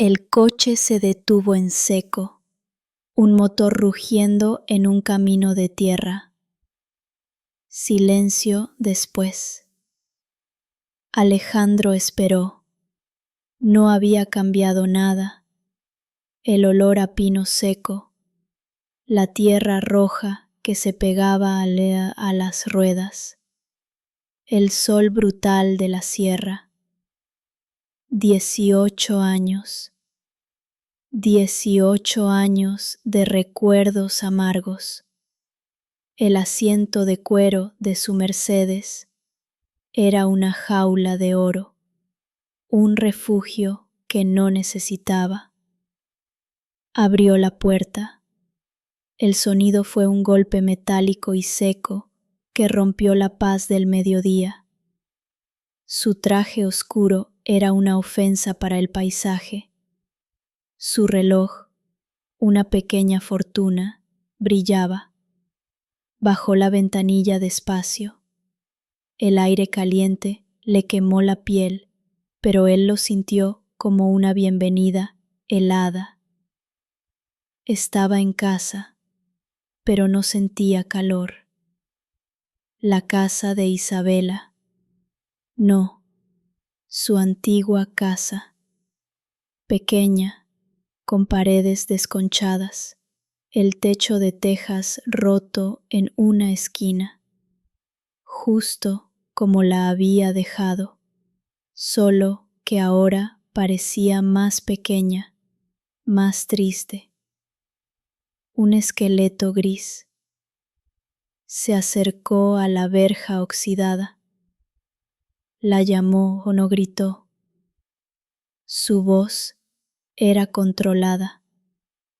El coche se detuvo en seco, un motor rugiendo en un camino de tierra. Silencio después. Alejandro esperó. No había cambiado nada. El olor a pino seco, la tierra roja que se pegaba a las ruedas, el sol brutal de la sierra. 18 años. 18 años de recuerdos amargos. El asiento de cuero de su Mercedes era una jaula de oro, un refugio que no necesitaba. Abrió la puerta. El sonido fue un golpe metálico y seco que rompió la paz del mediodía. Su traje oscuro era una ofensa para el paisaje. Su reloj, una pequeña fortuna, brillaba. Bajó la ventanilla despacio. El aire caliente le quemó la piel, pero él lo sintió como una bienvenida helada. Estaba en casa, pero no sentía calor. La casa de Isabela. No, su antigua casa. Pequeña, con paredes desconchadas, el techo de tejas roto en una esquina. Justo como la había dejado, solo que ahora parecía más pequeña, más triste. Un esqueleto gris. Se acercó a la verja oxidada. La llamó o no gritó. Su voz era controlada,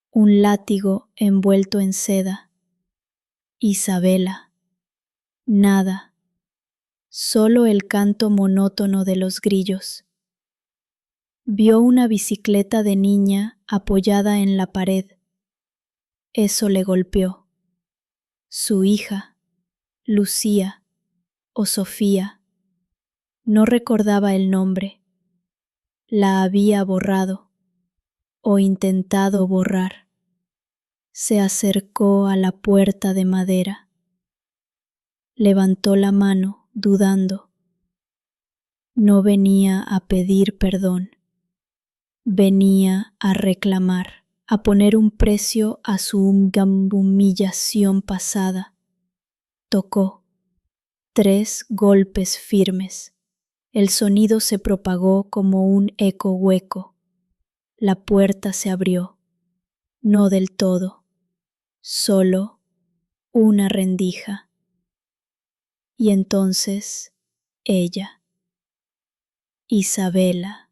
un látigo envuelto en seda. Isabela. Nada. Solo el canto monótono de los grillos. Vio una bicicleta de niña apoyada en la pared. Eso le golpeó. Su hija, Lucía o Sofía, no recordaba el nombre. La había borrado o intentado borrar. Se acercó a la puerta de madera. Levantó la mano dudando. No venía a pedir perdón. Venía a reclamar, a poner un precio a su humillación pasada. Tocó. 3 golpes firmes. El sonido se propagó como un eco hueco. La puerta se abrió. No del todo. Solo una rendija. Y entonces ella. Isabela.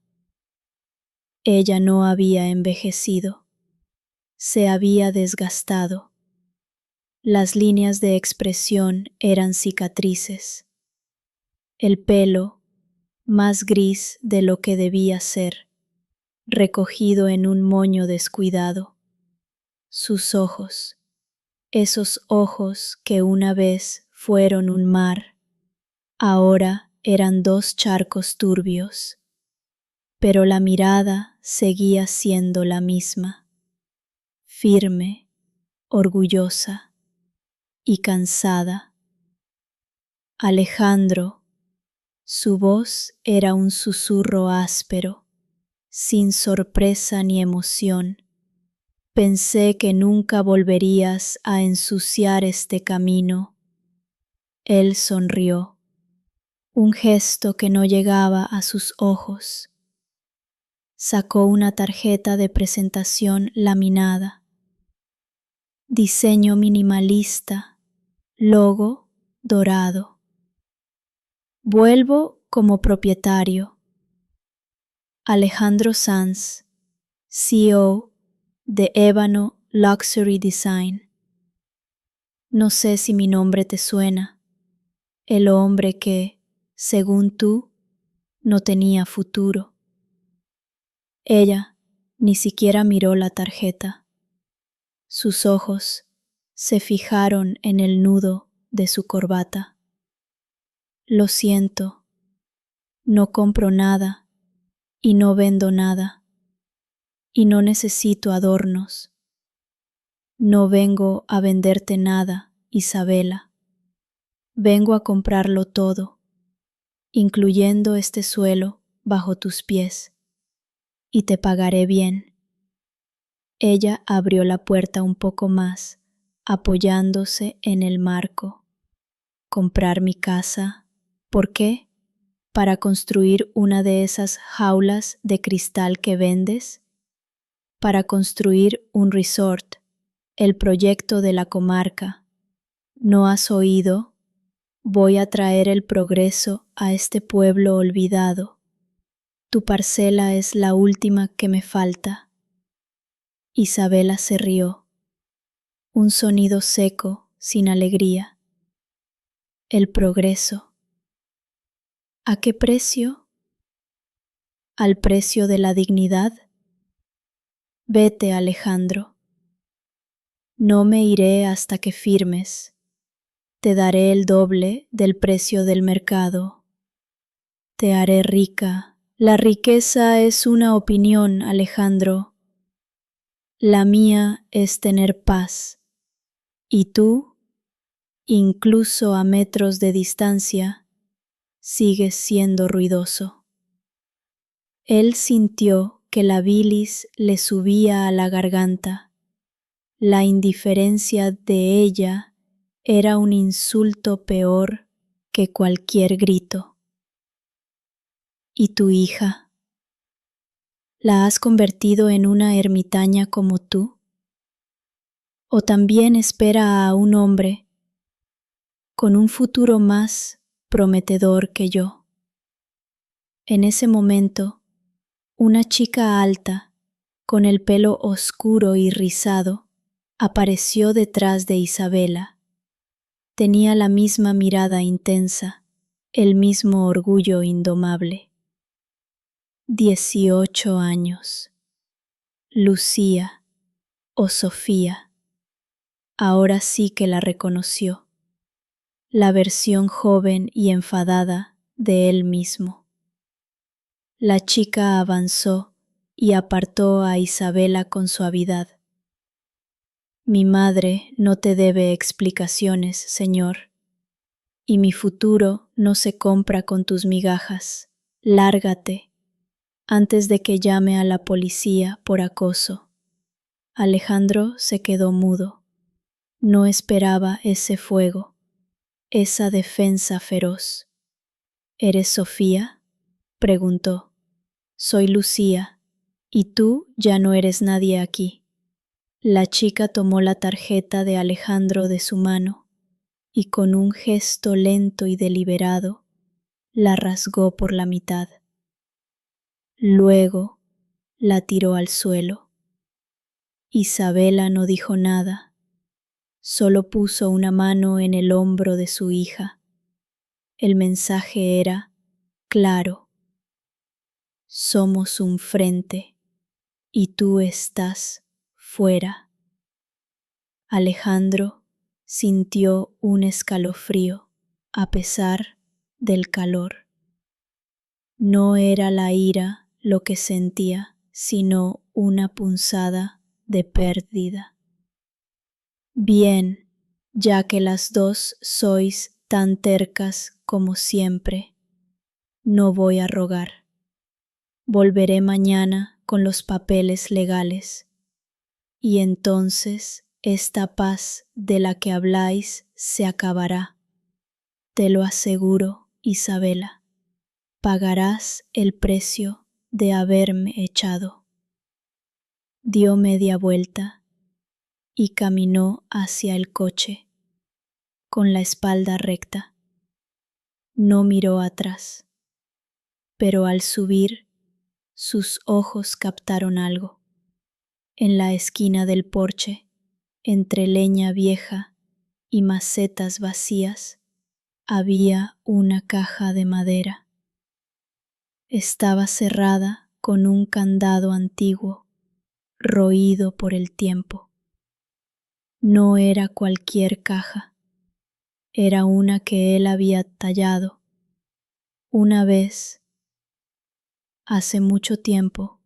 Ella no había envejecido. Se había desgastado. Las líneas de expresión eran cicatrices. El pelo, más gris de lo que debía ser, recogido en un moño descuidado. Sus ojos, esos ojos que una vez fueron un mar, ahora eran 2 charcos turbios. Pero la mirada seguía siendo la misma, firme, orgullosa y cansada. Alejandro, su voz era un susurro áspero, sin sorpresa ni emoción. Pensé que nunca volverías a ensuciar este camino. Él sonrió, un gesto que no llegaba a sus ojos. Sacó una tarjeta de presentación laminada. Diseño minimalista, logo dorado. Vuelvo como propietario. Alejandro Sanz, CEO de Ébano Luxury Design. No sé si mi nombre te suena, el hombre que, según tú, no tenía futuro. Ella ni siquiera miró la tarjeta. Sus ojos se fijaron en el nudo de su corbata. Lo siento, no compro nada y no vendo nada. y no necesito adornos. No vengo a venderte nada, Isabela. Vengo a comprarlo todo, incluyendo este suelo bajo tus pies, y te pagaré bien. Ella abrió la puerta un poco más, apoyándose en el marco. ¿Comprar mi casa? ¿Por qué? ¿Para construir una de esas jaulas de cristal que vendes? ¿Para construir un resort? El proyecto de la comarca. ¿No has oído? Voy a traer el progreso a este pueblo olvidado. Tu parcela es la última que me falta. Isabela se rió. Un sonido seco, sin alegría. El progreso. ¿A qué precio? ¿Al precio de la dignidad? Vete, Alejandro. No me iré hasta que firmes. Te daré el doble del precio del mercado. Te haré rica. La riqueza es una opinión, Alejandro. La mía es tener paz. Y tú, incluso a metros de distancia, sigues siendo ruidoso. Él sintió que la bilis le subía a la garganta. La indiferencia de ella era un insulto peor que cualquier grito. ¿Y tu hija? ¿La has convertido en una ermitaña como tú? ¿O también espera a un hombre con un futuro más prometedor que yo? En ese momento, una chica alta, con el pelo oscuro y rizado, apareció detrás de Isabela. Tenía la misma mirada intensa, el mismo orgullo indomable. 18 años. Lucía o Sofía. Ahora sí que la reconoció. La versión joven y enfadada de él mismo. La chica avanzó y apartó a Isabela con suavidad. Mi madre no te debe explicaciones, señor, y mi futuro no se compra con tus migajas. Lárgate, antes de que llame a la policía por acoso. Alejandro se quedó mudo. No esperaba ese fuego, esa defensa feroz. ¿Eres Sofía?, preguntó. Soy Lucía, y tú ya no eres nadie aquí. La chica tomó la tarjeta de Alejandro de su mano y con un gesto lento y deliberado la rasgó por la mitad. Luego la tiró al suelo. Isabela no dijo nada, solo puso una mano en el hombro de su hija. El mensaje era claro. Somos un frente y tú estás fuera. Alejandro sintió un escalofrío a pesar del calor. No era la ira lo que sentía, sino una punzada de pérdida. Bien, ya que las dos sois tan tercas como siempre, no voy a rogar. Volveré mañana con los papeles legales, y entonces esta paz de la que habláis se acabará. Te lo aseguro, Isabela. Pagarás el precio de haberme echado. Dio media vuelta y caminó hacia el coche, con la espalda recta. No miró atrás, pero al subir, sus ojos captaron algo. En la esquina del porche, entre leña vieja y macetas vacías, había una caja de madera. Estaba cerrada con un candado antiguo, roído por el tiempo. No era cualquier caja, era una que él había tallado una vez, hace mucho tiempo,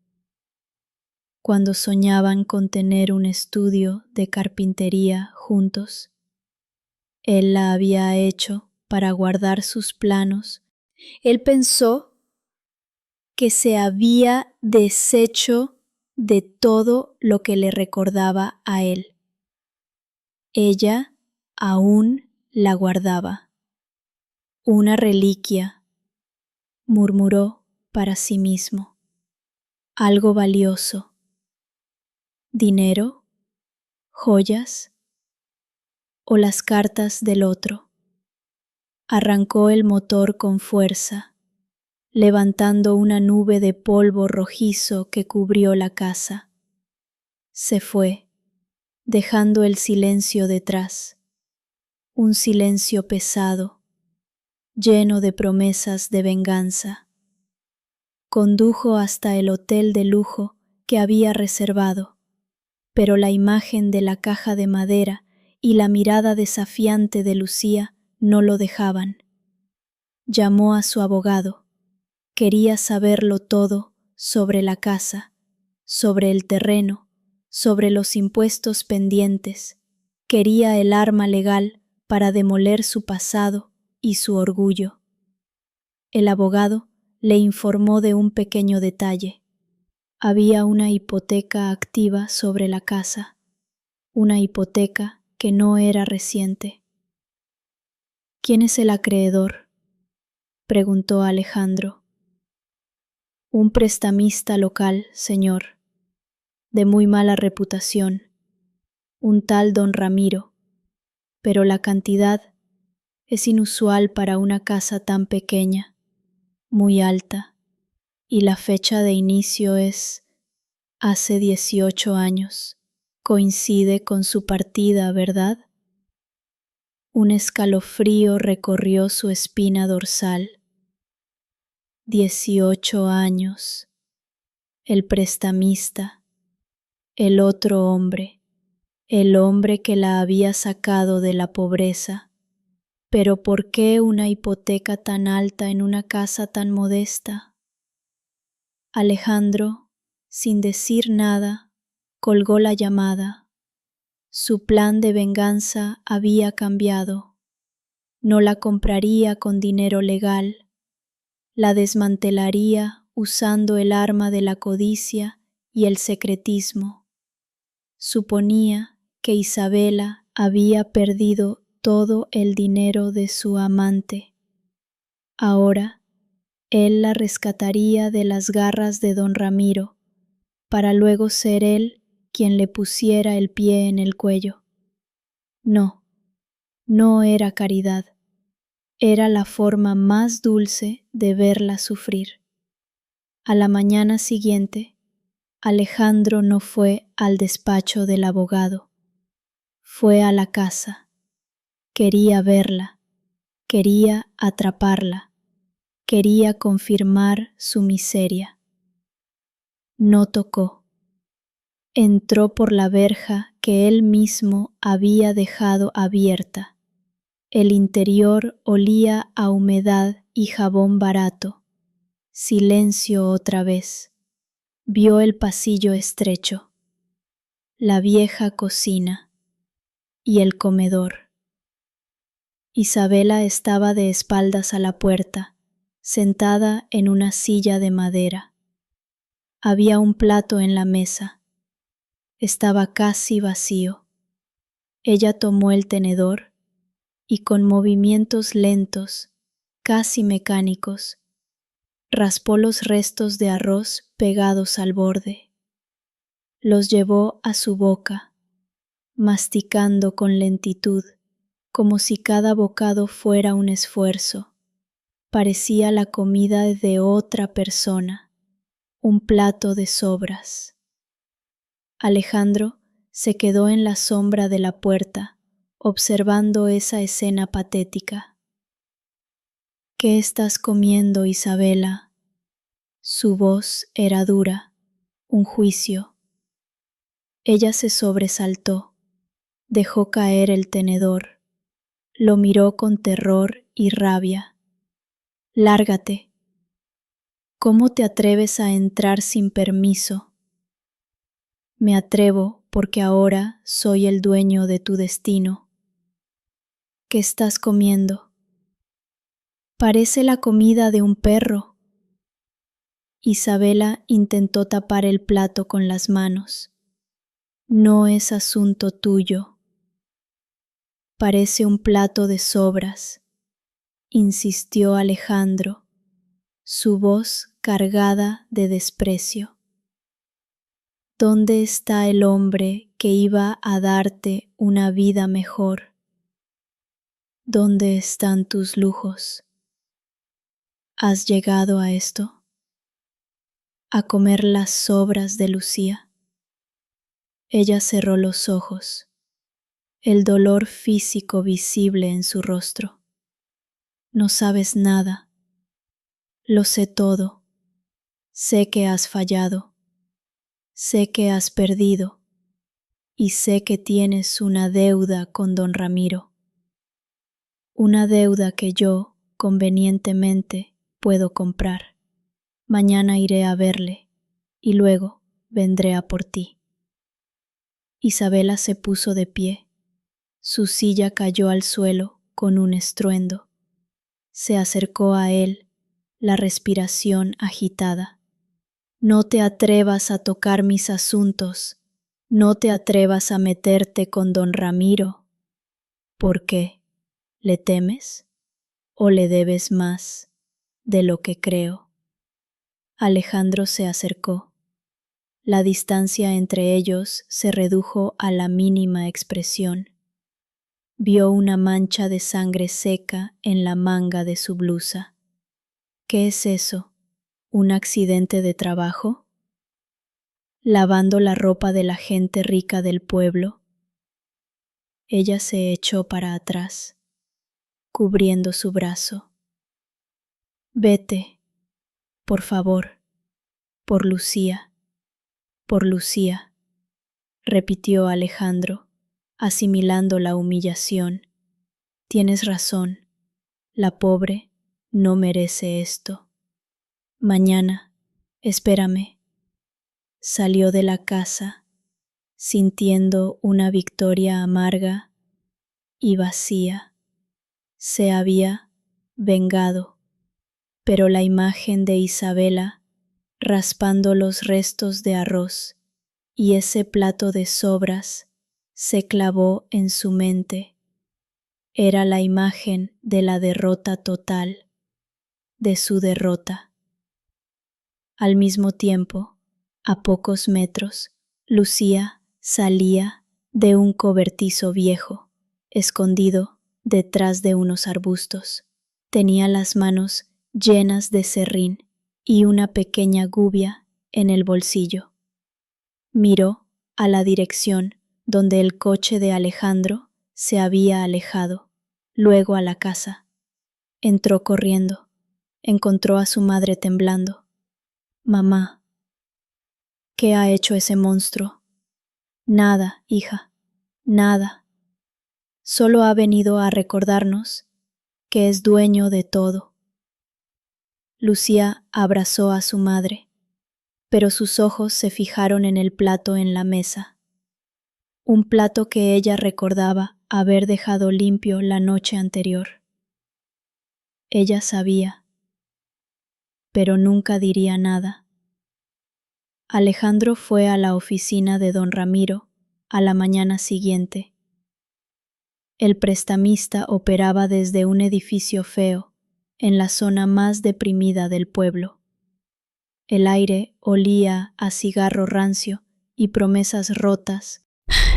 cuando soñaban con tener un estudio de carpintería juntos. Él la había hecho para guardar sus planos. Él pensó que se había deshecho de todo lo que le recordaba a él. Ella aún la guardaba. Una reliquia, murmuró para sí mismo. Algo valioso. ¿Dinero? ¿Joyas? ¿O las cartas del otro? Arrancó el motor con fuerza, levantando una nube de polvo rojizo que cubrió la casa. Se fue, dejando el silencio detrás, un silencio pesado, lleno de promesas de venganza. Condujo hasta el hotel de lujo que había reservado, pero la imagen de la caja de madera y la mirada desafiante de Lucía no lo dejaban. Llamó a su abogado. Quería saberlo todo sobre la casa, sobre el terreno, sobre los impuestos pendientes. Quería el arma legal para demoler su pasado y su orgullo. El abogado le informó de un pequeño detalle. Había una hipoteca activa sobre la casa, una hipoteca que no era reciente. ¿Quién es el acreedor?, preguntó Alejandro. Un prestamista local, señor, de muy mala reputación, un tal don Ramiro, pero la cantidad es inusual para una casa tan pequeña, muy alta, y la fecha de inicio es hace 18 años. Coincide con su partida, ¿verdad? Un escalofrío recorrió su espina dorsal. 18 años. El prestamista, el otro hombre, el hombre que la había sacado de la pobreza. Pero ¿por qué una hipoteca tan alta en una casa tan modesta? Alejandro, sin decir nada, colgó la llamada. Su plan de venganza había cambiado. No la compraría con dinero legal. La desmantelaría usando el arma de la codicia y el secretismo. Suponía que Isabela había perdido todo el dinero de su amante. Ahora él la rescataría de las garras de don Ramiro, para luego ser él quien le pusiera el pie en el cuello. No, no era caridad. Era la forma más dulce de verla sufrir. A la mañana siguiente, Alejandro no fue al despacho del abogado. Fue a la casa. Quería verla, quería atraparla, quería confirmar su miseria. No tocó. Entró por la verja que él mismo había dejado abierta. El interior olía a humedad y jabón barato. Silencio otra vez. Vio el pasillo estrecho, la vieja cocina y el comedor. Isabela estaba de espaldas a la puerta, sentada en una silla de madera. Había un plato en la mesa. Estaba casi vacío. Ella tomó el tenedor y con movimientos lentos, casi mecánicos, raspó los restos de arroz pegados al borde. Los llevó a su boca, masticando con lentitud, como si cada bocado fuera un esfuerzo. Parecía la comida de otra persona, un plato de sobras. Alejandro se quedó en la sombra de la puerta, observando esa escena patética. ¿Qué estás comiendo, Isabela? Su voz era dura, un juicio. Ella se sobresaltó, dejó caer el tenedor, lo miró con terror y rabia. Lárgate. ¿Cómo te atreves a entrar sin permiso? Me atrevo porque ahora soy el dueño de tu destino. ¿Qué estás comiendo? Parece la comida de un perro. Isabela intentó tapar el plato con las manos. No es asunto tuyo. Parece un plato de sobras, insistió Alejandro, su voz cargada de desprecio. ¿Dónde está el hombre que iba a darte una vida mejor? ¿Dónde están tus lujos? ¿Has llegado a esto? ¿A comer las sobras de Lucía? Ella cerró los ojos, el dolor físico visible en su rostro. No sabes nada. Lo sé todo. Sé que has fallado. Sé que has perdido. Y sé que tienes una deuda con don Ramiro. Una deuda que yo, convenientemente, puedo comprar. Mañana iré a verle y luego vendré a por ti. Isabela se puso de pie. Su silla cayó al suelo con un estruendo. Se acercó a él, la respiración agitada. No te atrevas a tocar mis asuntos. No te atrevas a meterte con don Ramiro. ¿Por qué? ¿Le temes? ¿O le debes más de lo que creo? Alejandro se acercó. La distancia entre ellos se redujo a la mínima expresión. Vio una mancha de sangre seca en la manga de su blusa. ¿Qué es eso? ¿Un accidente de trabajo? Lavando la ropa de la gente rica del pueblo. Ella se echó para atrás, cubriendo su brazo. Vete, por favor, por Lucía, repitió Alejandro, asimilando la humillación. Tienes razón, la pobre no merece esto. Mañana, espérame. Salió de la casa, sintiendo una victoria amarga y vacía. Se había vengado, pero la imagen de Isabela raspando los restos de arroz y ese plato de sobras se clavó en su mente. Era la imagen de la derrota total, de su derrota. Al mismo tiempo, a pocos metros, Lucía salía de un cobertizo viejo, escondido detrás de unos arbustos. Tenía las manos llenas de serrín y una pequeña gubia en el bolsillo. Miró a la dirección donde el coche de Alejandro se había alejado, luego a la casa. Entró corriendo, encontró a su madre temblando. Mamá, ¿qué ha hecho ese monstruo? Nada, hija, nada. Solo ha venido a recordarnos que es dueño de todo. Lucía abrazó a su madre, pero sus ojos se fijaron en el plato en la mesa. Un plato que ella recordaba haber dejado limpio la noche anterior. Ella sabía, pero nunca diría nada. Alejandro fue a la oficina de don Ramiro a la mañana siguiente. El prestamista operaba desde un edificio feo, en la zona más deprimida del pueblo. El aire olía a cigarro rancio y promesas rotas.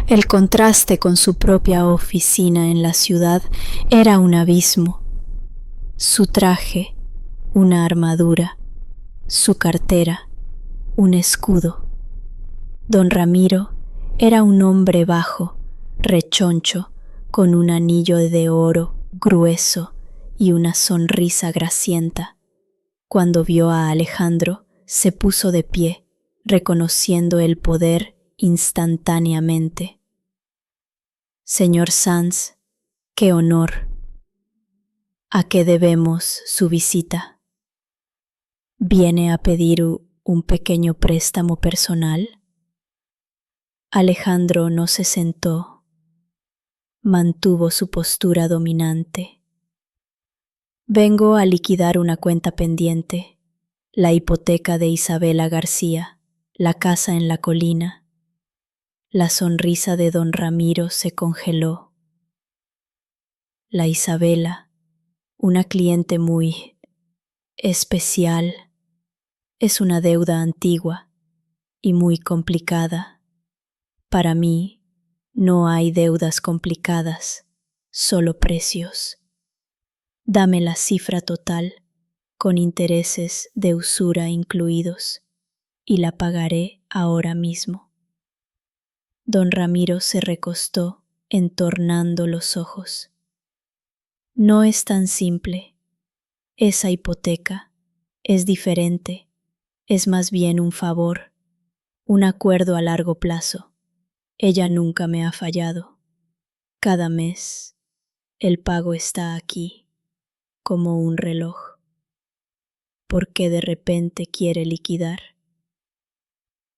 El contraste con su propia oficina en la ciudad era un abismo. Su traje, una armadura, su cartera, un escudo. Don Ramiro era un hombre bajo, rechoncho, con un anillo de oro grueso y una sonrisa gracienta. Cuando vio a Alejandro, se puso de pie, reconociendo el poder instantáneamente. Señor Sanz, qué honor. ¿A qué debemos su visita? ¿Viene a pedir un pequeño préstamo personal? Alejandro no se sentó, mantuvo su postura dominante. Vengo a liquidar una cuenta pendiente, la hipoteca de Isabela García, la casa en la colina. La sonrisa de don Ramiro se congeló. La Isabela, una cliente muy especial, es una deuda antigua y muy complicada. Para mí no hay deudas complicadas, solo precios. Dame la cifra total, con intereses de usura incluidos, y la pagaré ahora mismo. Don Ramiro se recostó, entornando los ojos. No es tan simple. Esa hipoteca es diferente, es más bien un favor, un acuerdo a largo plazo. Ella nunca me ha fallado. Cada mes, el pago está aquí, como un reloj. ¿Por qué de repente quiere liquidar?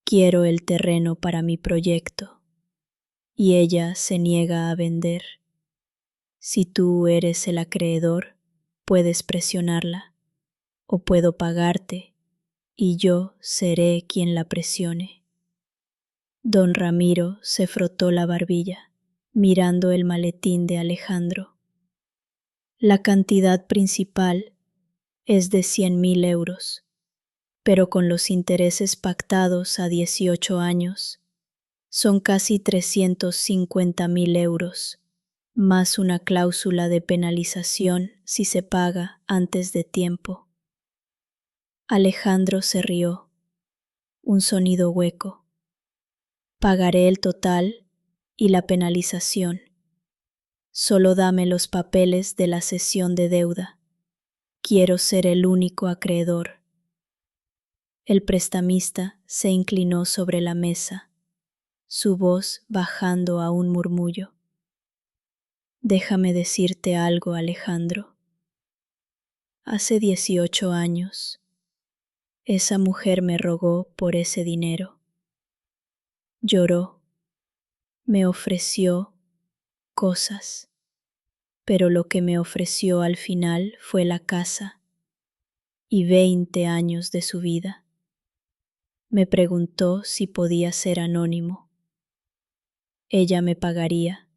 Quiero el terreno para mi proyecto, y ella se niega a vender. Si tú eres el acreedor, puedes presionarla, o puedo pagarte, y yo seré quien la presione. Don Ramiro se frotó la barbilla, mirando el maletín de Alejandro. La cantidad principal es de 100.000 euros, pero con los intereses pactados a 18 años, son casi 350.000 euros, más una cláusula de penalización si se paga antes de tiempo. Alejandro se rió, un sonido hueco. Pagaré el total y la penalización. Solo dame los papeles de la cesión de deuda. Quiero ser el único acreedor. El prestamista se inclinó sobre la mesa, su voz bajando a un murmullo. Déjame decirte algo, Alejandro. Hace 18 años, esa mujer me rogó por ese dinero. Lloró, me ofreció cosas, pero lo que me ofreció al final fue la casa y 20 años de su vida. Me preguntó si podía ser anónimo. Ella me pagaría,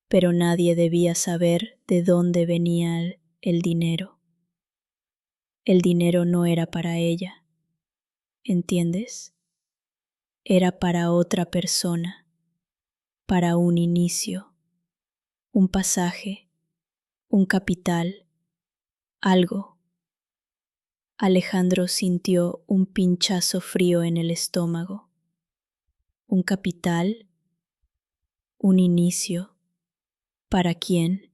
pero nadie debía saber de dónde venía el dinero. El dinero no era para ella, ¿entiendes? Era para otra persona, para un inicio, un pasaje, un capital, algo. Alejandro sintió un pinchazo frío en el estómago. ¿Un capital? ¿Un inicio? ¿Para quién?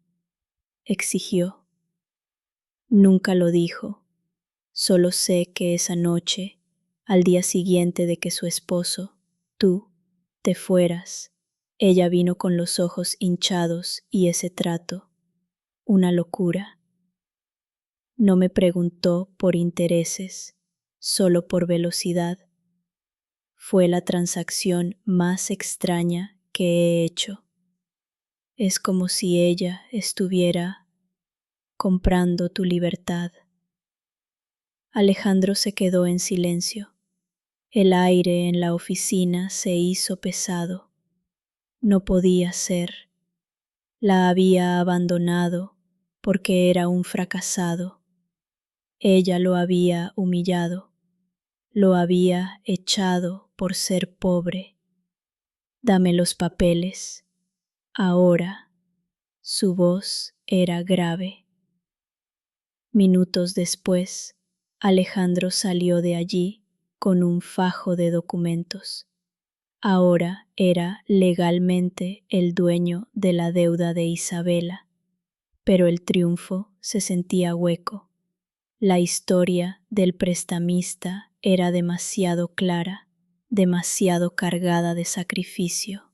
Exigió. Nunca lo dijo. Solo sé que esa noche, al día siguiente de que su esposo, tú, te fueras, ella vino con los ojos hinchados y ese trato, una locura. No me preguntó por intereses, solo por velocidad. Fue la transacción más extraña que he hecho. Es como si ella estuviera comprando tu libertad. Alejandro se quedó en silencio. El aire en la oficina se hizo pesado. No podía ser. La había abandonado porque era un fracasado. Ella lo había humillado. Lo había echado por ser pobre. Dame los papeles. Ahora. Su voz era grave. Minutos después, Alejandro salió de allí con un fajo de documentos. Ahora era legalmente el dueño de la deuda de Isabela, pero el triunfo se sentía hueco. La historia del prestamista era demasiado clara, demasiado cargada de sacrificio.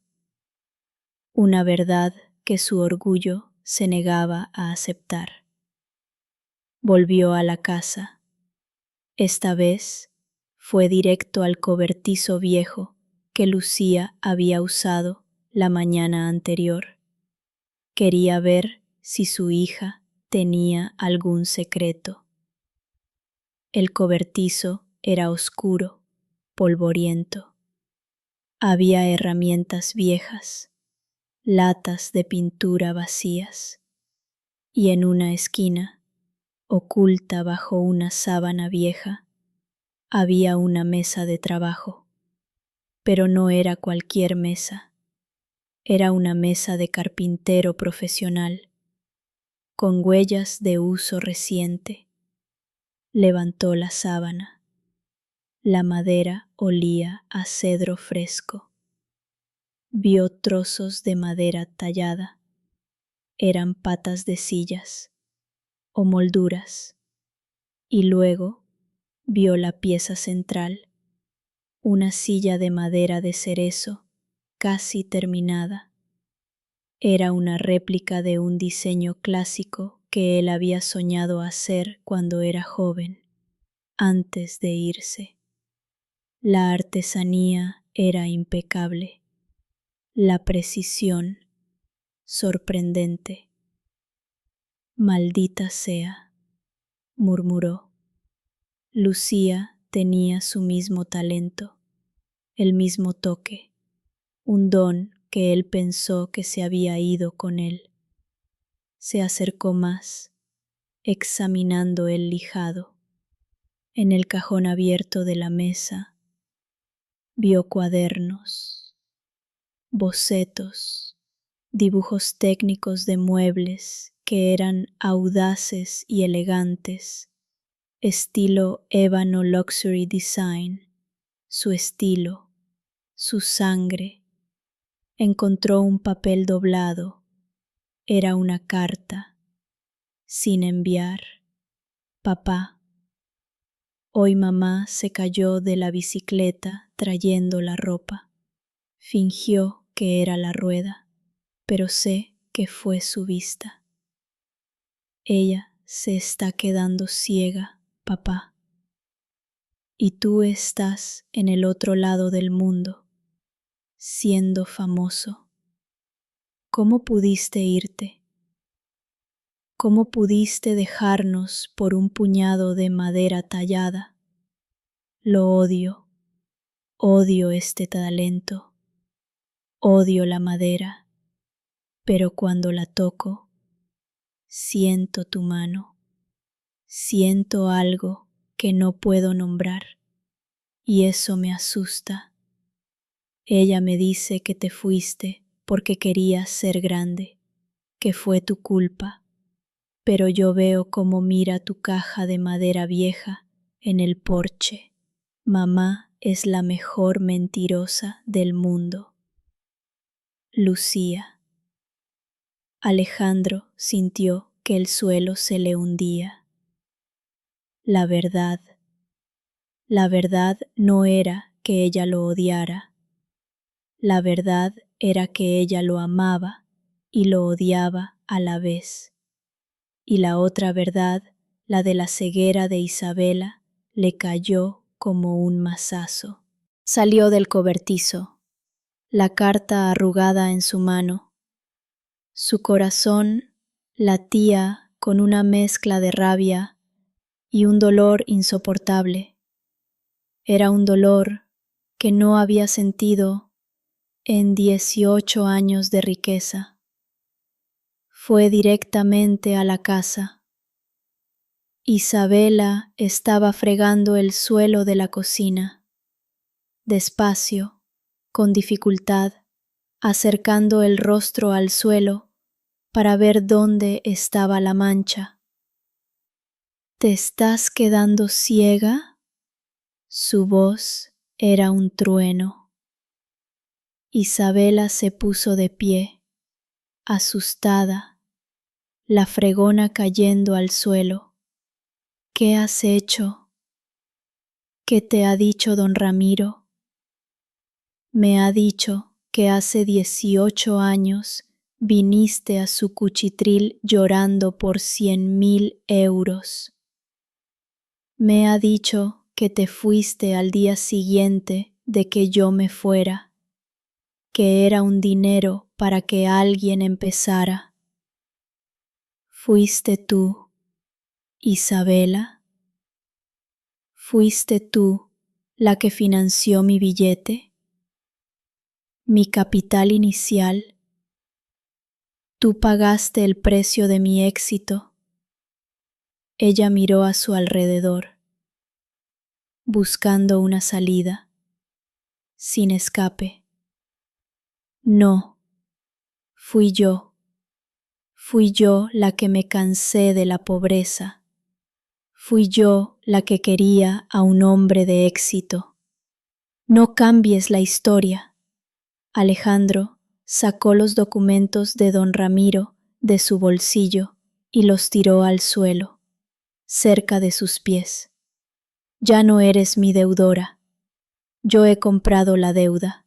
Una verdad que su orgullo se negaba a aceptar. Volvió a la casa. Esta vez fue directo al cobertizo viejo que Lucía había usado la mañana anterior. Quería ver si su hija tenía algún secreto. El cobertizo era oscuro, polvoriento. Había herramientas viejas, latas de pintura vacías, y en una esquina, oculta bajo una sábana vieja, había una mesa de trabajo. Pero no era cualquier mesa, era una mesa de carpintero profesional, con huellas de uso reciente. Levantó la sábana. La madera olía a cedro fresco. Vio trozos de madera tallada. Eran patas de sillas o molduras. Y luego vio la pieza central, una silla de madera de cerezo casi terminada. Era una réplica de un diseño clásico que él había soñado hacer cuando era joven, antes de irse. La artesanía era impecable, la precisión sorprendente. Maldita sea, murmuró. Lucía tenía su mismo talento, el mismo toque, un don que él pensó que se había ido con él. Se acercó más, examinando el lijado. En el cajón abierto de la mesa vio cuadernos, bocetos, dibujos técnicos de muebles que eran audaces y elegantes, estilo ébano luxury design, su estilo, su sangre. Encontró un papel doblado, era una carta, sin enviar. Papá, hoy mamá se cayó de la bicicleta trayendo la ropa. Fingió que era la rueda, pero sé que fue su vista. Ella se está quedando ciega, papá. Y tú estás en el otro lado del mundo, siendo famoso. ¿Cómo pudiste irte? ¿Cómo pudiste dejarnos por un puñado de madera tallada? Lo odio, odio este talento, odio la madera, pero cuando la toco, siento tu mano, siento algo que no puedo nombrar, y eso me asusta. Ella me dice que te fuiste porque querías ser grande, que fue tu culpa, pero yo veo cómo mira tu caja de madera vieja en el porche. Mamá es la mejor mentirosa del mundo. Lucía. Alejandro sintió que el suelo se le hundía. La verdad no era que ella lo odiara. La verdad era que ella lo amaba y lo odiaba a la vez. Y la otra verdad, la de la ceguera de Isabela, le cayó como un mazazo. Salió del cobertizo, la carta arrugada en su mano. Su corazón latía con una mezcla de rabia y un dolor insoportable. Era un dolor que no había sentido en 18 años de riqueza. Fue directamente a la casa. Isabela estaba fregando el suelo de la cocina, despacio, con dificultad, acercando el rostro al suelo para ver dónde estaba la mancha. ¿Te estás quedando ciega? Su voz era un trueno. Isabela se puso de pie, asustada, la fregona cayendo al suelo. ¿Qué has hecho? ¿Qué te ha dicho don Ramiro? Me ha dicho que hace 18 años viniste a su cuchitril llorando por 100.000 euros. Me ha dicho que te fuiste al día siguiente de que yo me fuera que era un dinero para que alguien empezara. ¿Fuiste tú, Isabela? ¿Fuiste tú la que financió mi billete? ¿Mi capital inicial? Tú pagaste el precio de mi éxito. Ella miró a su alrededor, buscando una salida, sin escape. No, fui yo la que me cansé de la pobreza. Fui yo la que quería a un hombre de éxito. No cambies la historia. Alejandro sacó los documentos de don Ramiro de su bolsillo y los tiró al suelo, cerca de sus pies. Ya no eres mi deudora. Yo he comprado la deuda.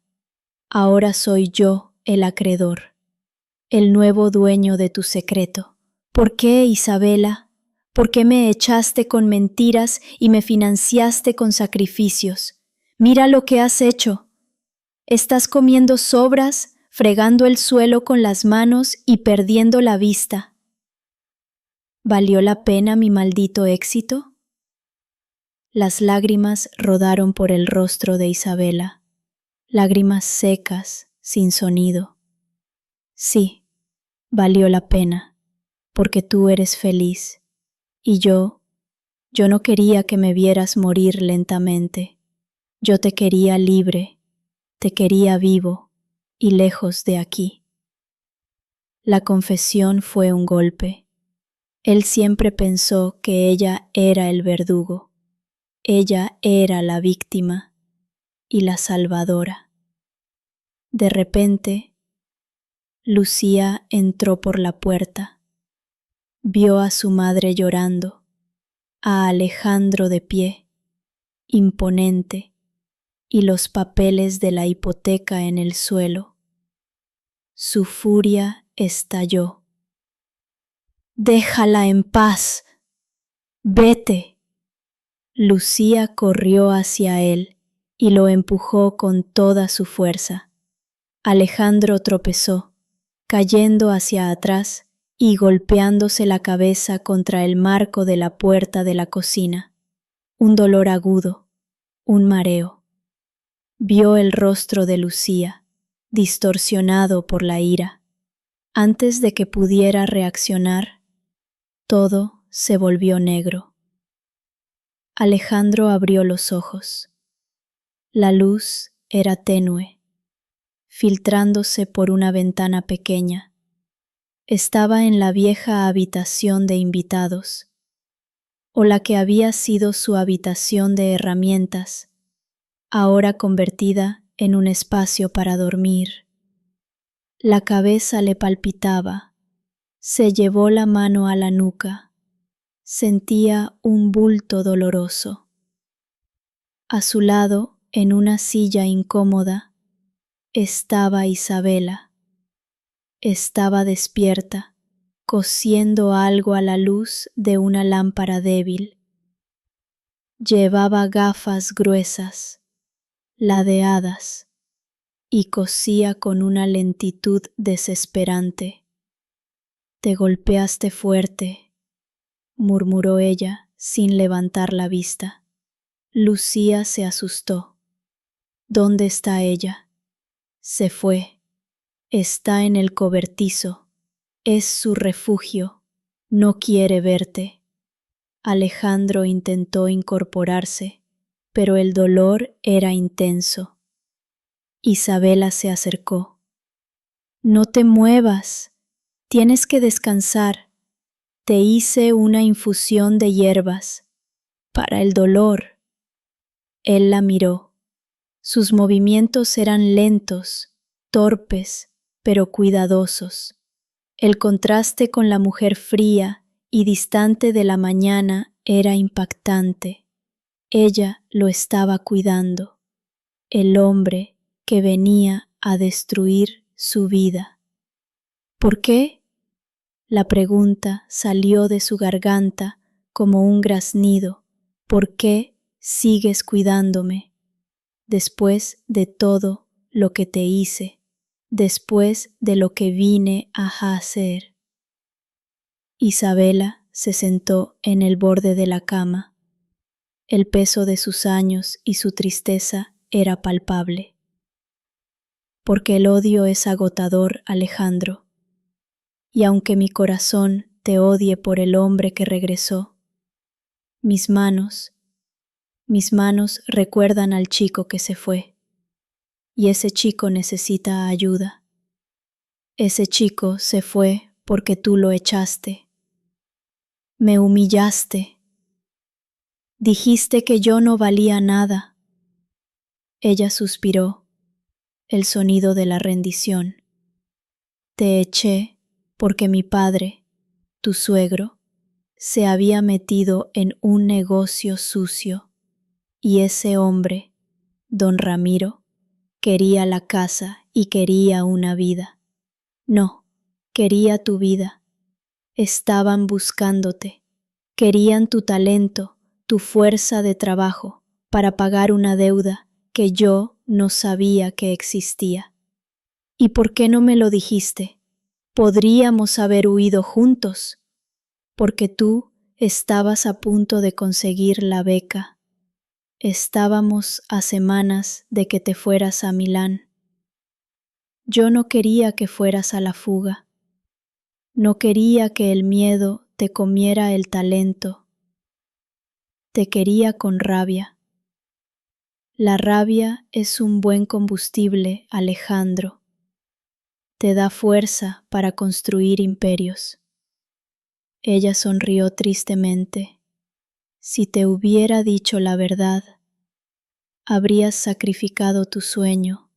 Ahora soy yo el acreedor, el nuevo dueño de tu secreto. ¿Por qué, Isabela? ¿Por qué me echaste con mentiras y me financiaste con sacrificios? Mira lo que has hecho. Estás comiendo sobras, fregando el suelo con las manos y perdiendo la vista. ¿Valió la pena mi maldito éxito? Las lágrimas rodaron por el rostro de Isabela, lágrimas secas, sin sonido. Sí, valió la pena, porque tú eres feliz, y yo no quería que me vieras morir lentamente. Yo te quería libre, te quería vivo y lejos de aquí. La confesión fue un golpe. Él siempre pensó que ella era el verdugo, ella era la víctima y la salvadora. De repente, Lucía entró por la puerta, vio a su madre llorando, a Alejandro de pie, imponente, y los papeles de la hipoteca en el suelo. Su furia estalló. «¡Déjala en paz! ¡Vete!». Lucía corrió hacia él y lo empujó con toda su fuerza. Alejandro tropezó, cayendo hacia atrás y golpeándose la cabeza contra el marco de la puerta de la cocina. Un dolor agudo, un mareo. Vio el rostro de Lucía, distorsionado por la ira. Antes de que pudiera reaccionar, todo se volvió negro. Alejandro abrió los ojos. La luz era tenue, filtrándose por una ventana pequeña. Estaba en la vieja habitación de invitados, o la que había sido su habitación de herramientas, ahora convertida en un espacio para dormir. La cabeza le palpitaba, se llevó la mano a la nuca, sentía un bulto doloroso. A su lado, en una silla incómoda, estaba Isabela. Estaba despierta, cosiendo algo a la luz de una lámpara débil. Llevaba gafas gruesas, ladeadas, y cosía con una lentitud desesperante. «Te golpeaste fuerte», murmuró ella sin levantar la vista. Lucía se asustó. «¿Dónde está ella?» «Se fue. Está en el cobertizo. Es su refugio. No quiere verte». Alejandro intentó incorporarse, pero el dolor era intenso. Isabela se acercó. «No te muevas. Tienes que descansar. Te hice una infusión de hierbas. Para el dolor». Él la miró. Sus movimientos eran lentos, torpes, pero cuidadosos. El contraste con la mujer fría y distante de la mañana era impactante. Ella lo estaba cuidando. El hombre que venía a destruir su vida. ¿Por qué? La pregunta salió de su garganta como un graznido. ¿Por qué sigues cuidándome? Después de todo lo que te hice. después de lo que vine a hacer. Isabela se sentó en el borde de la cama. El peso de sus años y su tristeza era palpable. Porque el odio es agotador, Alejandro, y aunque mi corazón te odie por el hombre que regresó, mis manos recuerdan al chico que se fue, y ese chico necesita ayuda. Ese chico se fue porque tú lo echaste. Me humillaste. Dijiste que yo no valía nada. Ella suspiró, el sonido de la rendición. Te eché porque mi padre, tu suegro, se había metido en un negocio sucio, y ese hombre, don Ramiro, quería la casa y quería una vida. No, quería tu vida. Estaban buscándote. Querían tu talento, tu fuerza de trabajo, para pagar una deuda que yo no sabía que existía. ¿Y por qué no me lo dijiste? Podríamos haber huido juntos, porque tú estabas a punto de conseguir la beca. Estábamos a semanas de que te fueras a Milán. Yo no quería que fueras a la fuga. No quería que el miedo te comiera el talento. Te quería con rabia. La rabia es un buen combustible, Alejandro. Te da fuerza para construir imperios. Ella sonrió tristemente. Si te hubiera dicho la verdad, habrías sacrificado tu sueño.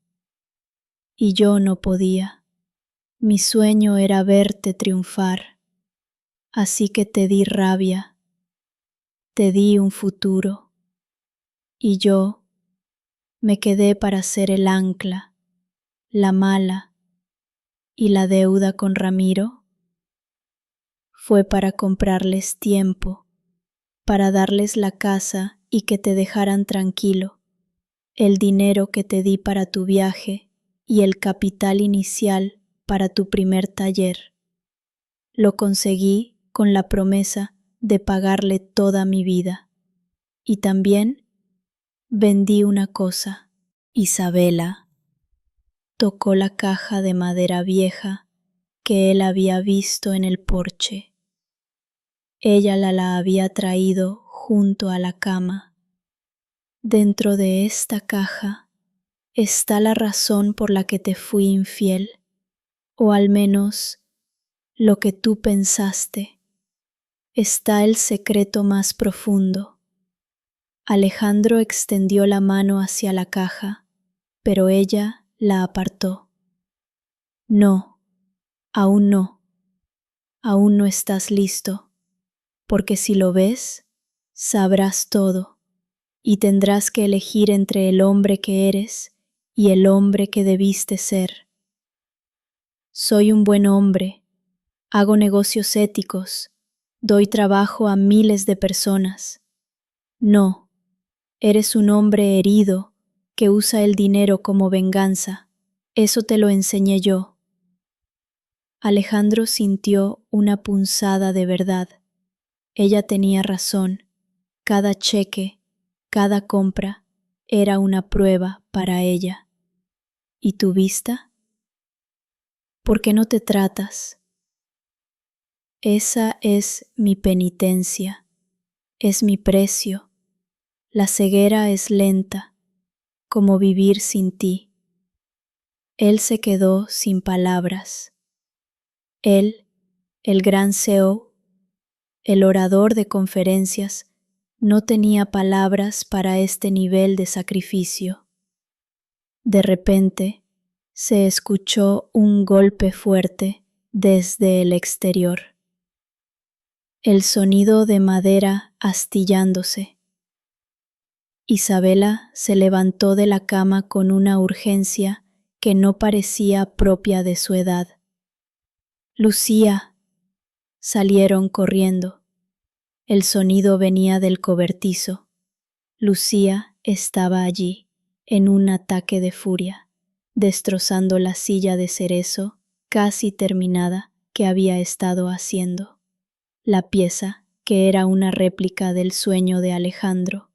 Y yo no podía. Mi sueño era verte triunfar. Así que te di rabia. Te di un futuro. Y yo me quedé para ser el ancla, la mala, y la deuda con Ramiro fue para comprarles tiempo, para darles la casa y que te dejaran tranquilo, el dinero que te di para tu viaje y el capital inicial para tu primer taller. Lo conseguí con la promesa de pagarle toda mi vida. Y también vendí una cosa. Isabela tocó la caja de madera vieja que él había visto en el porche. Ella la había traído junto a la cama. Dentro de esta caja está la razón por la que te fui infiel, o al menos lo que tú pensaste. Está el secreto más profundo. Alejandro extendió la mano hacia la caja, pero ella la apartó. No, aún no. Aún no estás listo, porque si lo ves, sabrás todo, y tendrás que elegir entre el hombre que eres y el hombre que debiste ser. Soy un buen hombre, hago negocios éticos, doy trabajo a miles de personas. No, eres un hombre herido que usa el dinero como venganza. Eso te lo enseñé yo. Alejandro sintió una punzada de verdad. Ella tenía razón. Cada cheque, cada compra, era una prueba para ella. ¿Y tu vista? ¿Por qué no te tratas? Esa es mi penitencia, es mi precio. La ceguera es lenta, como vivir sin ti. Él se quedó sin palabras. Él, el gran CEO, el orador de conferencias, no tenía palabras para este nivel de sacrificio. De repente, se escuchó un golpe fuerte desde el exterior. El sonido de madera astillándose. Isabela se levantó de la cama con una urgencia que no parecía propia de su edad. Lucía. Salieron corriendo. El sonido venía del cobertizo. Lucía estaba allí, en un ataque de furia. destrozando la silla de cerezo casi terminada que había estado haciendo. La pieza, que era una réplica del sueño de Alejandro.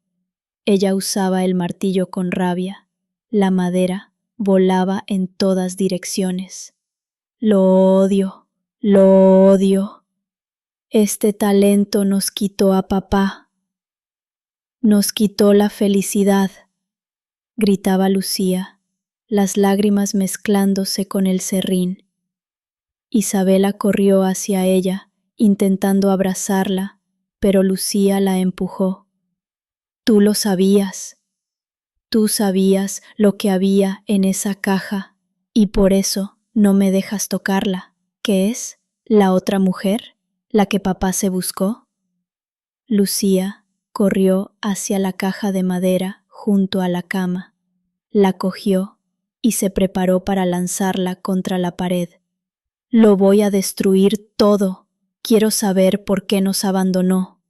Ella usaba el martillo con rabia. La madera volaba en todas direcciones. Lo odio, lo odio. Este talento nos quitó a papá. Nos quitó la felicidad, gritaba Lucía, las lágrimas mezclándose con el serrín. Isabela corrió hacia ella, intentando abrazarla, pero Lucía la empujó. Tú lo sabías. Tú sabías lo que había en esa caja y por eso no me dejas tocarla. ¿Qué es? ¿La otra mujer? ¿La que papá se buscó? Lucía corrió hacia la caja de madera junto a la cama, la cogió y se preparó para lanzarla contra la pared. Lo voy a destruir todo. Quiero saber por qué nos abandonó.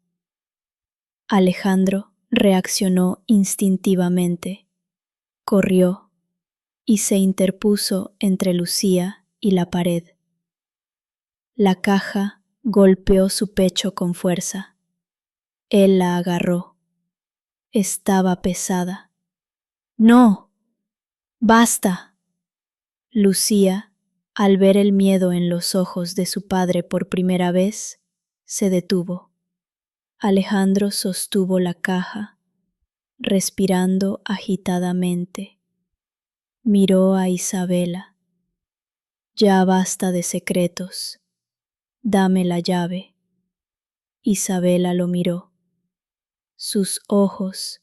Alejandro reaccionó instintivamente. Corrió y se interpuso entre Lucía y la pared. La caja golpeó su pecho con fuerza. Él la agarró. Estaba pesada. ¡No! ¡Basta! Lucía, al ver el miedo en los ojos de su padre por primera vez, se detuvo. Alejandro sostuvo la caja, respirando agitadamente. Miró a Isabela. Ya basta de secretos. Dame la llave. Isabela lo miró. Sus ojos,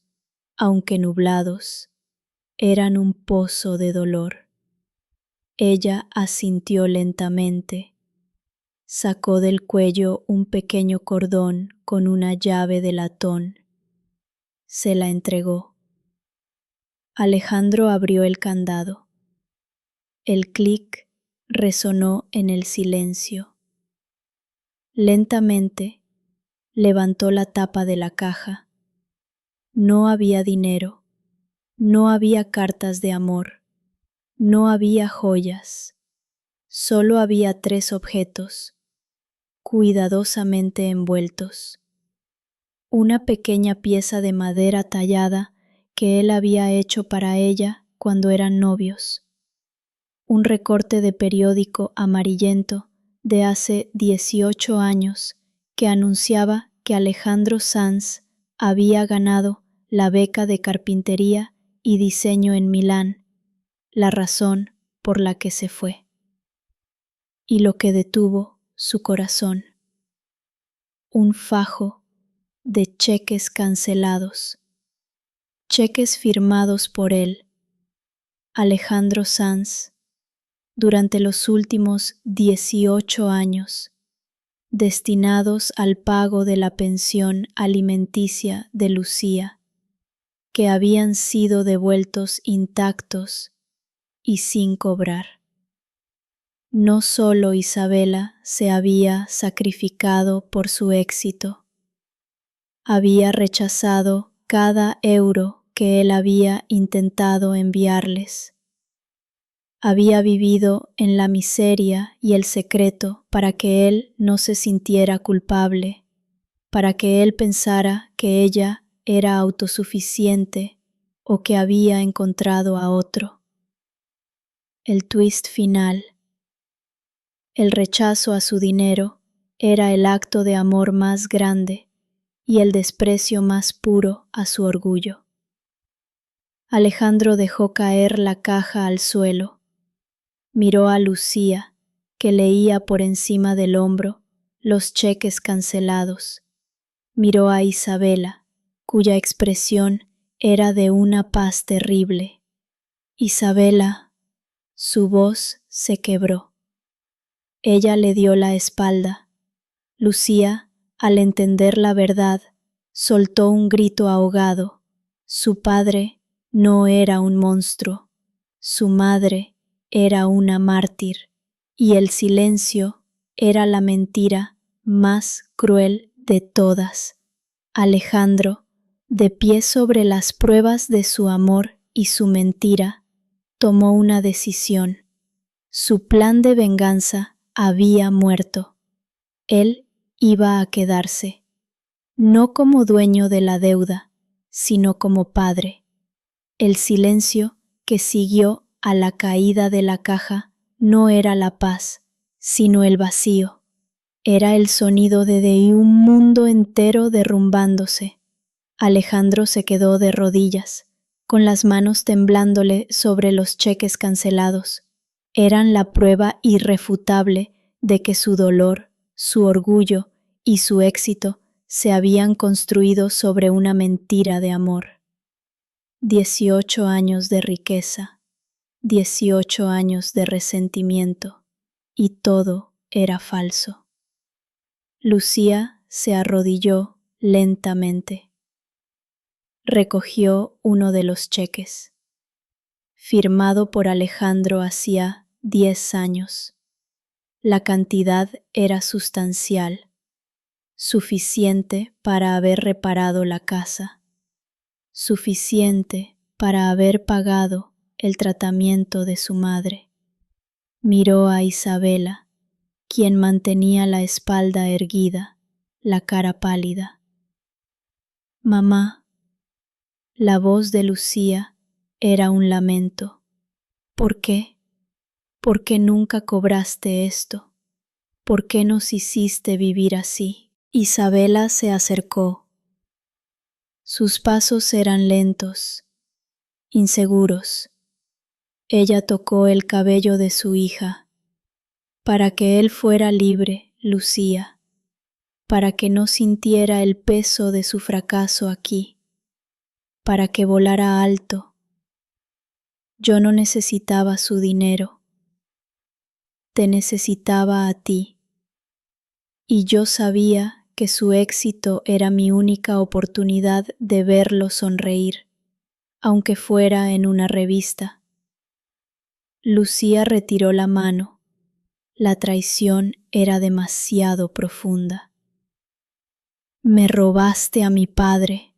aunque nublados, eran un pozo de dolor. Ella asintió lentamente. Sacó del cuello un pequeño cordón con una llave de latón. Se la entregó. Alejandro abrió el candado. El clic resonó en el silencio. Lentamente levantó la tapa de la caja. No había dinero, no había cartas de amor, no había joyas. Solo había 3 objetos, cuidadosamente envueltos. Una pequeña pieza de madera tallada que él había hecho para ella cuando eran novios. Un recorte de periódico amarillento de hace 18 años que anunciaba que Alejandro Sanz había ganado la beca de carpintería y diseño en Milán, la razón por la que se fue. Y lo que detuvo su corazón. Un fajo de cheques cancelados, cheques firmados por él, Alejandro Sanz, durante los últimos 18 años, destinados al pago de la pensión alimenticia de Lucía, que habían sido devueltos intactos y sin cobrar. No solo Isabela se había sacrificado por su éxito, había rechazado cada euro que él había intentado enviarles. Había vivido en la miseria y el secreto para que él no se sintiera culpable, para que él pensara que ella era autosuficiente o que había encontrado a otro. El twist final. El rechazo a su dinero era el acto de amor más grande y el desprecio más puro a su orgullo. Alejandro dejó caer la caja al suelo. Miró a Lucía, que leía por encima del hombro los cheques cancelados. Miró a Isabela, cuya expresión era de una paz terrible. Isabela, su voz se quebró. Ella le dio la espalda. Lucía, al entender la verdad, soltó un grito ahogado. Su padre no era un monstruo. Su madre era una mártir, y el silencio era la mentira más cruel de todas. Alejandro, de pie sobre las pruebas de su amor y su mentira, tomó una decisión. Su plan de venganza había muerto. Él iba a quedarse, no como dueño de la deuda, sino como padre. El silencio que siguió a la caída de la caja no era la paz, sino el vacío. Era el sonido de un mundo entero derrumbándose. Alejandro se quedó de rodillas, con las manos temblándole sobre los cheques cancelados. Eran la prueba irrefutable de que su dolor, su orgullo y su éxito se habían construido sobre una mentira de amor. 18 años de riqueza, 18 años de resentimiento, y todo era falso. Lucía se arrodilló lentamente. Recogió uno de los cheques, firmado por Alejandro hacía 10 años. La cantidad era sustancial, suficiente para haber reparado la casa, suficiente para haber pagado el tratamiento de su madre. Miró a Isabela, quien mantenía la espalda erguida, la cara pálida. Mamá. La voz de Lucía era un lamento. ¿Por qué? ¿Por qué nunca cobraste esto? ¿Por qué nos hiciste vivir así? Isabela se acercó. Sus pasos eran lentos, inseguros. Ella tocó el cabello de su hija, para que él fuera libre, Lucía, para que no sintiera el peso de su fracaso aquí, para que volara alto. Yo no necesitaba su dinero, te necesitaba a ti, y yo sabía que su éxito era mi única oportunidad de verlo sonreír, aunque fuera en una revista. Lucía retiró la mano. La traición era demasiado profunda. Me robaste a mi padre.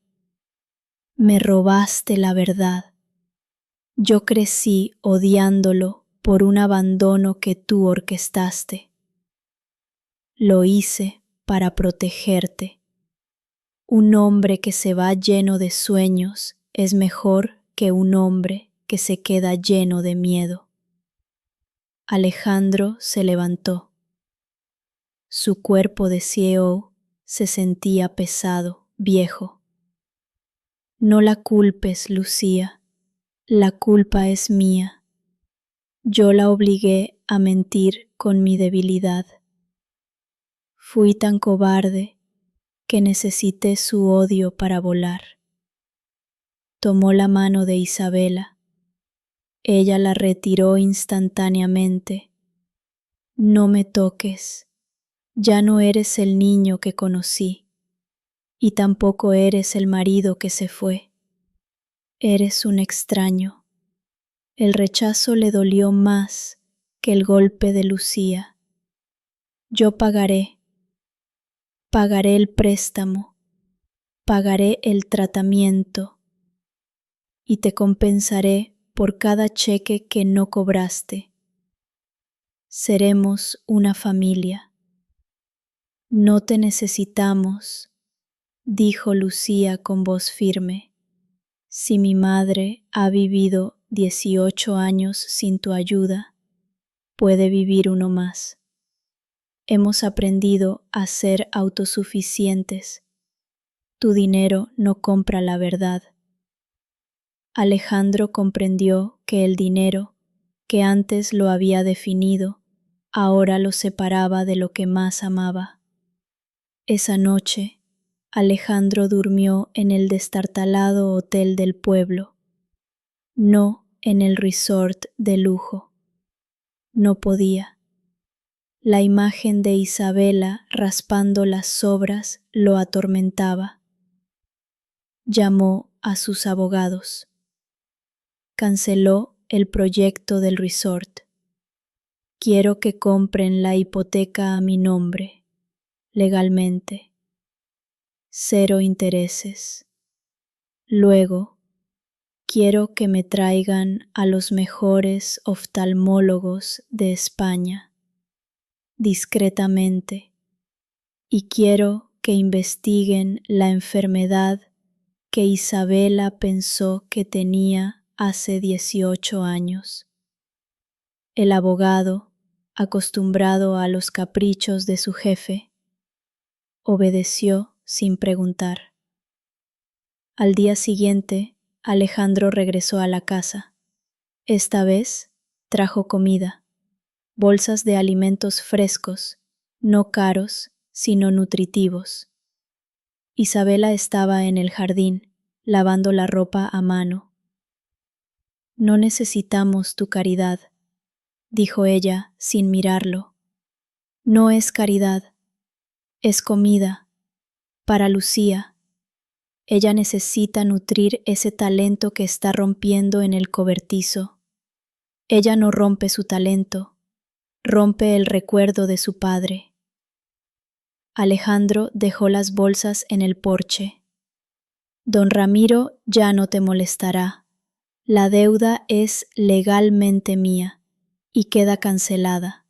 Me robaste la verdad. Yo crecí odiándolo por un abandono que tú orquestaste. Lo hice para protegerte. Un hombre que se va lleno de sueños es mejor que un hombre que se queda lleno de miedo. Alejandro se levantó. Su cuerpo de CEO se sentía pesado, viejo. No la culpes, Lucía. La culpa es mía. Yo la obligué a mentir con mi debilidad. Fui tan cobarde que necesité su odio para volar. Tomó la mano de Isabela. Ella la retiró instantáneamente. No me toques. Ya no eres el niño que conocí, y tampoco eres el marido que se fue. Eres un extraño. El rechazo le dolió más que el golpe de Lucía. Yo pagaré el préstamo, pagaré el tratamiento y te compensaré por cada cheque que no cobraste. Seremos una familia. No te necesitamos, dijo Lucía con voz firme. Si mi madre ha vivido 18 años sin tu ayuda, puede vivir uno más. Hemos aprendido a ser autosuficientes. Tu dinero no compra la verdad. Alejandro comprendió que el dinero, que antes lo había definido, ahora lo separaba de lo que más amaba. Esa noche, Alejandro durmió en el destartalado hotel del pueblo, no en el resort de lujo. No podía. La imagen de Isabela raspando las sobras lo atormentaba. Llamó a sus abogados. Canceló el proyecto del resort. Quiero que compren la hipoteca a mi nombre, legalmente. 0 intereses. Luego, quiero que me traigan a los mejores oftalmólogos de España, discretamente, y quiero que investiguen la enfermedad que Isabela pensó que tenía hace 18 años. El abogado, acostumbrado a los caprichos de su jefe, obedeció sin preguntar. Al día siguiente, Alejandro regresó a la casa. Esta vez trajo comida, bolsas de alimentos frescos, no caros, sino nutritivos. Isabela estaba en el jardín, lavando la ropa a mano. No necesitamos tu caridad, dijo ella sin mirarlo. No es caridad, es comida, para Lucía. Ella necesita nutrir ese talento que está rompiendo en el cobertizo. Ella no rompe su talento, rompe el recuerdo de su padre. Alejandro dejó las bolsas en el porche. Don Ramiro ya no te molestará. La deuda es legalmente mía y queda cancelada.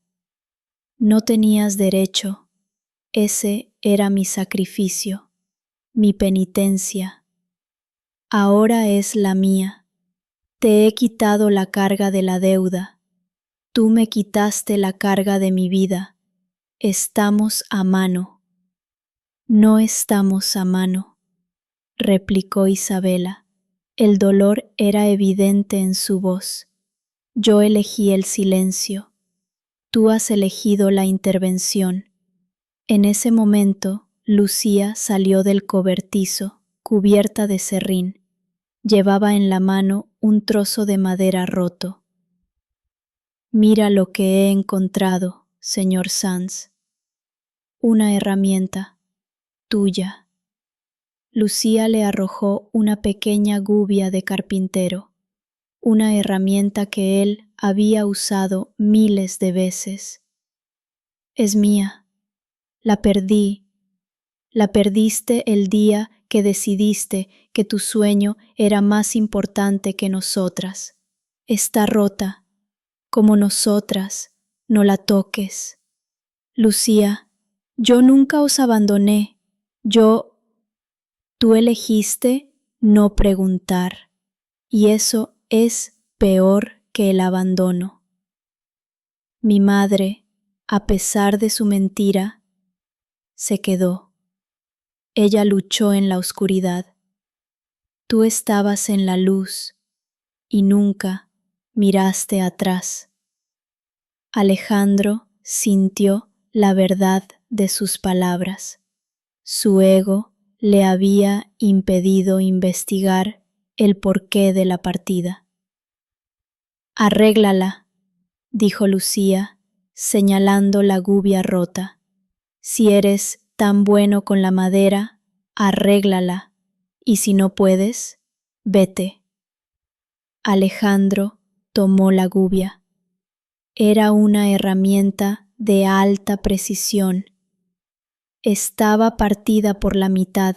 No tenías derecho. Ese era mi sacrificio, mi penitencia. Ahora es la mía. Te he quitado la carga de la deuda. Tú me quitaste la carga de mi vida. Estamos a mano. No estamos a mano, replicó Isabela. El dolor era evidente en su voz. Yo elegí el silencio. Tú has elegido la intervención. En ese momento, Lucía salió del cobertizo, cubierta de serrín. Llevaba en la mano un trozo de madera roto. Mira lo que he encontrado, señor Sanz. Una herramienta, tuya. Lucía le arrojó una pequeña gubia de carpintero, una herramienta que él había usado miles de veces. Es mía. La perdí. La perdiste el día que decidiste que tu sueño era más importante que nosotras. Está rota, como nosotras, no la toques. Lucía, yo nunca os abandoné. Tú elegiste no preguntar, y eso es peor que el abandono. Mi madre, a pesar de su mentira, se quedó. Ella luchó en la oscuridad. Tú estabas en la luz y nunca miraste atrás. Alejandro sintió la verdad de sus palabras. Su ego le había impedido investigar el porqué de la partida. Arréglala, dijo Lucía, señalando la gubia rota. Si eres tan bueno con la madera, arréglala, y si no puedes, vete. Alejandro tomó la gubia. Era una herramienta de alta precisión. Estaba partida por la mitad.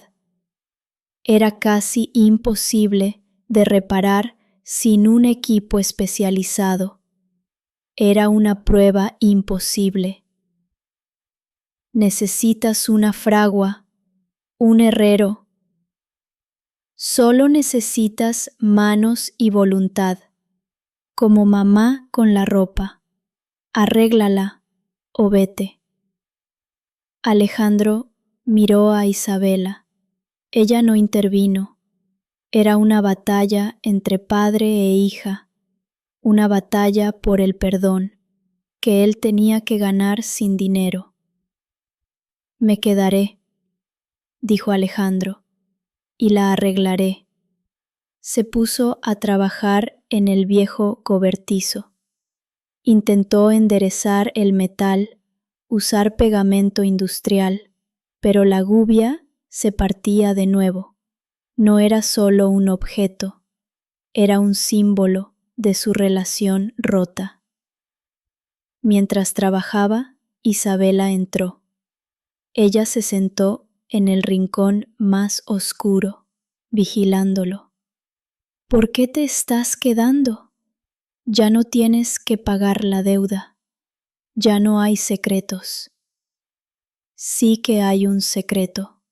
Era casi imposible de reparar sin un equipo especializado. Era una prueba imposible. Necesitas una fragua, un herrero. Solo necesitas manos y voluntad, como mamá con la ropa. Arréglala o vete. Alejandro miró a Isabela. Ella no intervino. Era una batalla entre padre e hija, una batalla por el perdón, que él tenía que ganar sin dinero. Me quedaré, dijo Alejandro, y la arreglaré. Se puso a trabajar en el viejo cobertizo. Intentó enderezar el metal, usar pegamento industrial, pero la gubia se partía de nuevo. No era solo un objeto, era un símbolo de su relación rota. Mientras trabajaba, Isabela entró. Ella se sentó en el rincón más oscuro, vigilándolo. ¿Por qué te estás quedando? Ya no tienes que pagar la deuda. Ya no hay secretos. Sí que hay un secreto.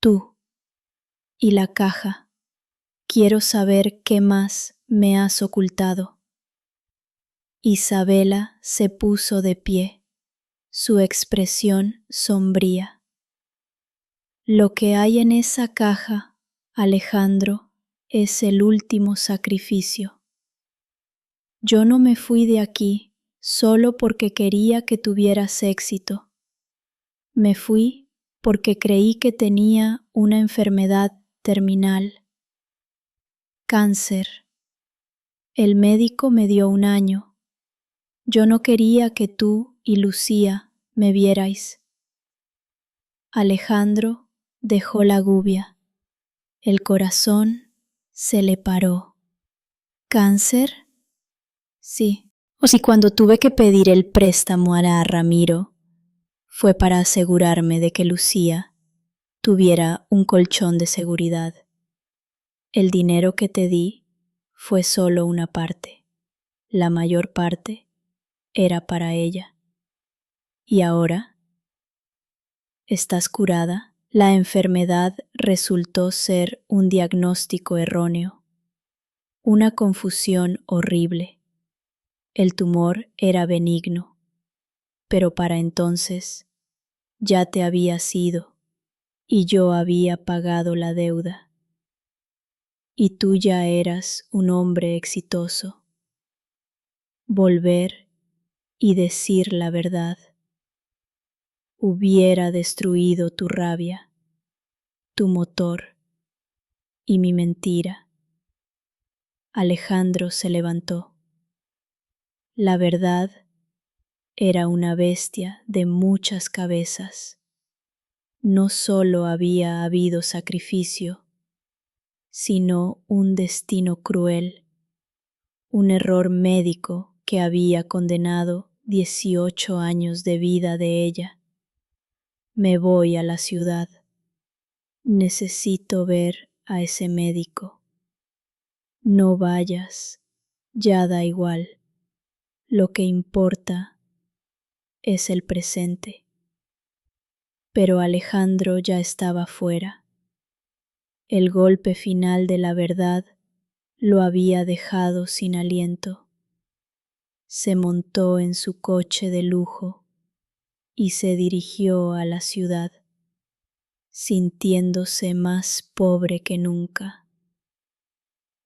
Tú y la caja. Quiero saber qué más me has ocultado. Isabela se puso de pie, su expresión sombría. Lo que hay en esa caja, Alejandro, es el último sacrificio. Yo no me fui de aquí solo porque quería que tuvieras éxito. Me fui porque creí que tenía una enfermedad terminal. Cáncer. El médico me dio 1 año. Yo no quería que tú y Lucía me vierais. Alejandro dejó la gubia. El corazón se le paró. ¿Cáncer? Sí. O si cuando tuve que pedir el préstamo a Ramiro, fue para asegurarme de que Lucía tuviera un colchón de seguridad. El dinero que te di fue solo una parte. La mayor parte era para ella. ¿Y ahora? ¿Estás curada? La enfermedad resultó ser un diagnóstico erróneo, una confusión horrible. El tumor era benigno, pero para entonces ya te habías ido y yo había pagado la deuda. Y tú ya eras un hombre exitoso. Volver y decir la verdad hubiera destruido tu rabia, tu motor y mi mentira. Alejandro se levantó. La verdad era una bestia de muchas cabezas. No solo había habido sacrificio, sino un destino cruel, un error médico que había condenado 18 años de vida de ella. Me voy a la ciudad. Necesito ver a ese médico. No vayas, ya da igual. Lo que importa es el presente. Pero Alejandro ya estaba fuera. El golpe final de la verdad lo había dejado sin aliento. Se montó en su coche de lujo y se dirigió a la ciudad, sintiéndose más pobre que nunca.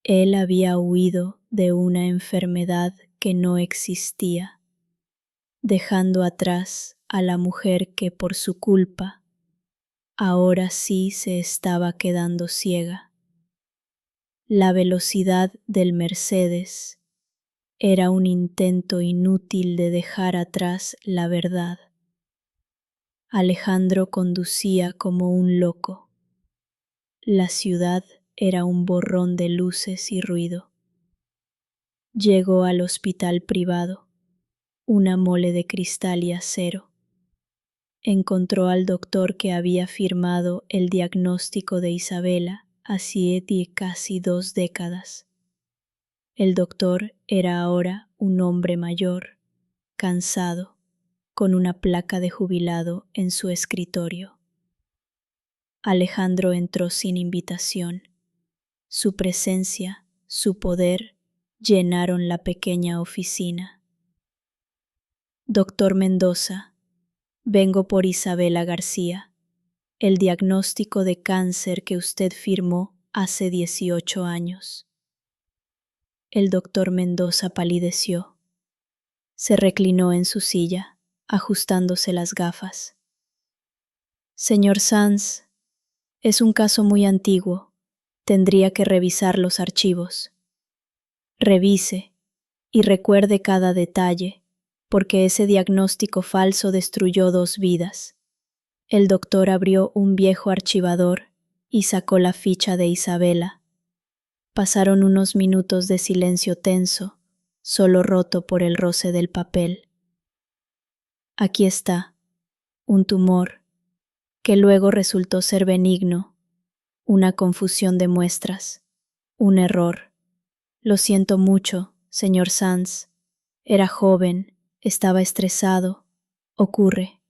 Él había huido de una enfermedad que no existía, dejando atrás a la mujer que por su culpa ahora sí se estaba quedando ciega. La velocidad del Mercedes era un intento inútil de dejar atrás la verdad. Alejandro conducía como un loco. La ciudad era un borrón de luces y ruido. Llegó al hospital privado, una mole de cristal y acero. Encontró al doctor que había firmado el diagnóstico de Isabela hacía casi 2 décadas. El doctor era ahora un hombre mayor, cansado, con una placa de jubilado en su escritorio. Alejandro entró sin invitación. Su presencia, su poder, llenaron la pequeña oficina. Doctor Mendoza, vengo por Isabela García. El diagnóstico de cáncer que usted firmó hace 18 años. El doctor Mendoza palideció. Se reclinó en su silla, ajustándose las gafas. Señor Sanz, es un caso muy antiguo. Tendría que revisar los archivos. Revise y recuerde cada detalle, porque ese diagnóstico falso destruyó 2 vidas. El doctor abrió un viejo archivador y sacó la ficha de Isabela. Pasaron unos minutos de silencio tenso, solo roto por el roce del papel. Aquí está, un tumor, que luego resultó ser benigno, una confusión de muestras, un error. Lo siento mucho, señor Sanz. Era joven, estaba estresado. Ocurre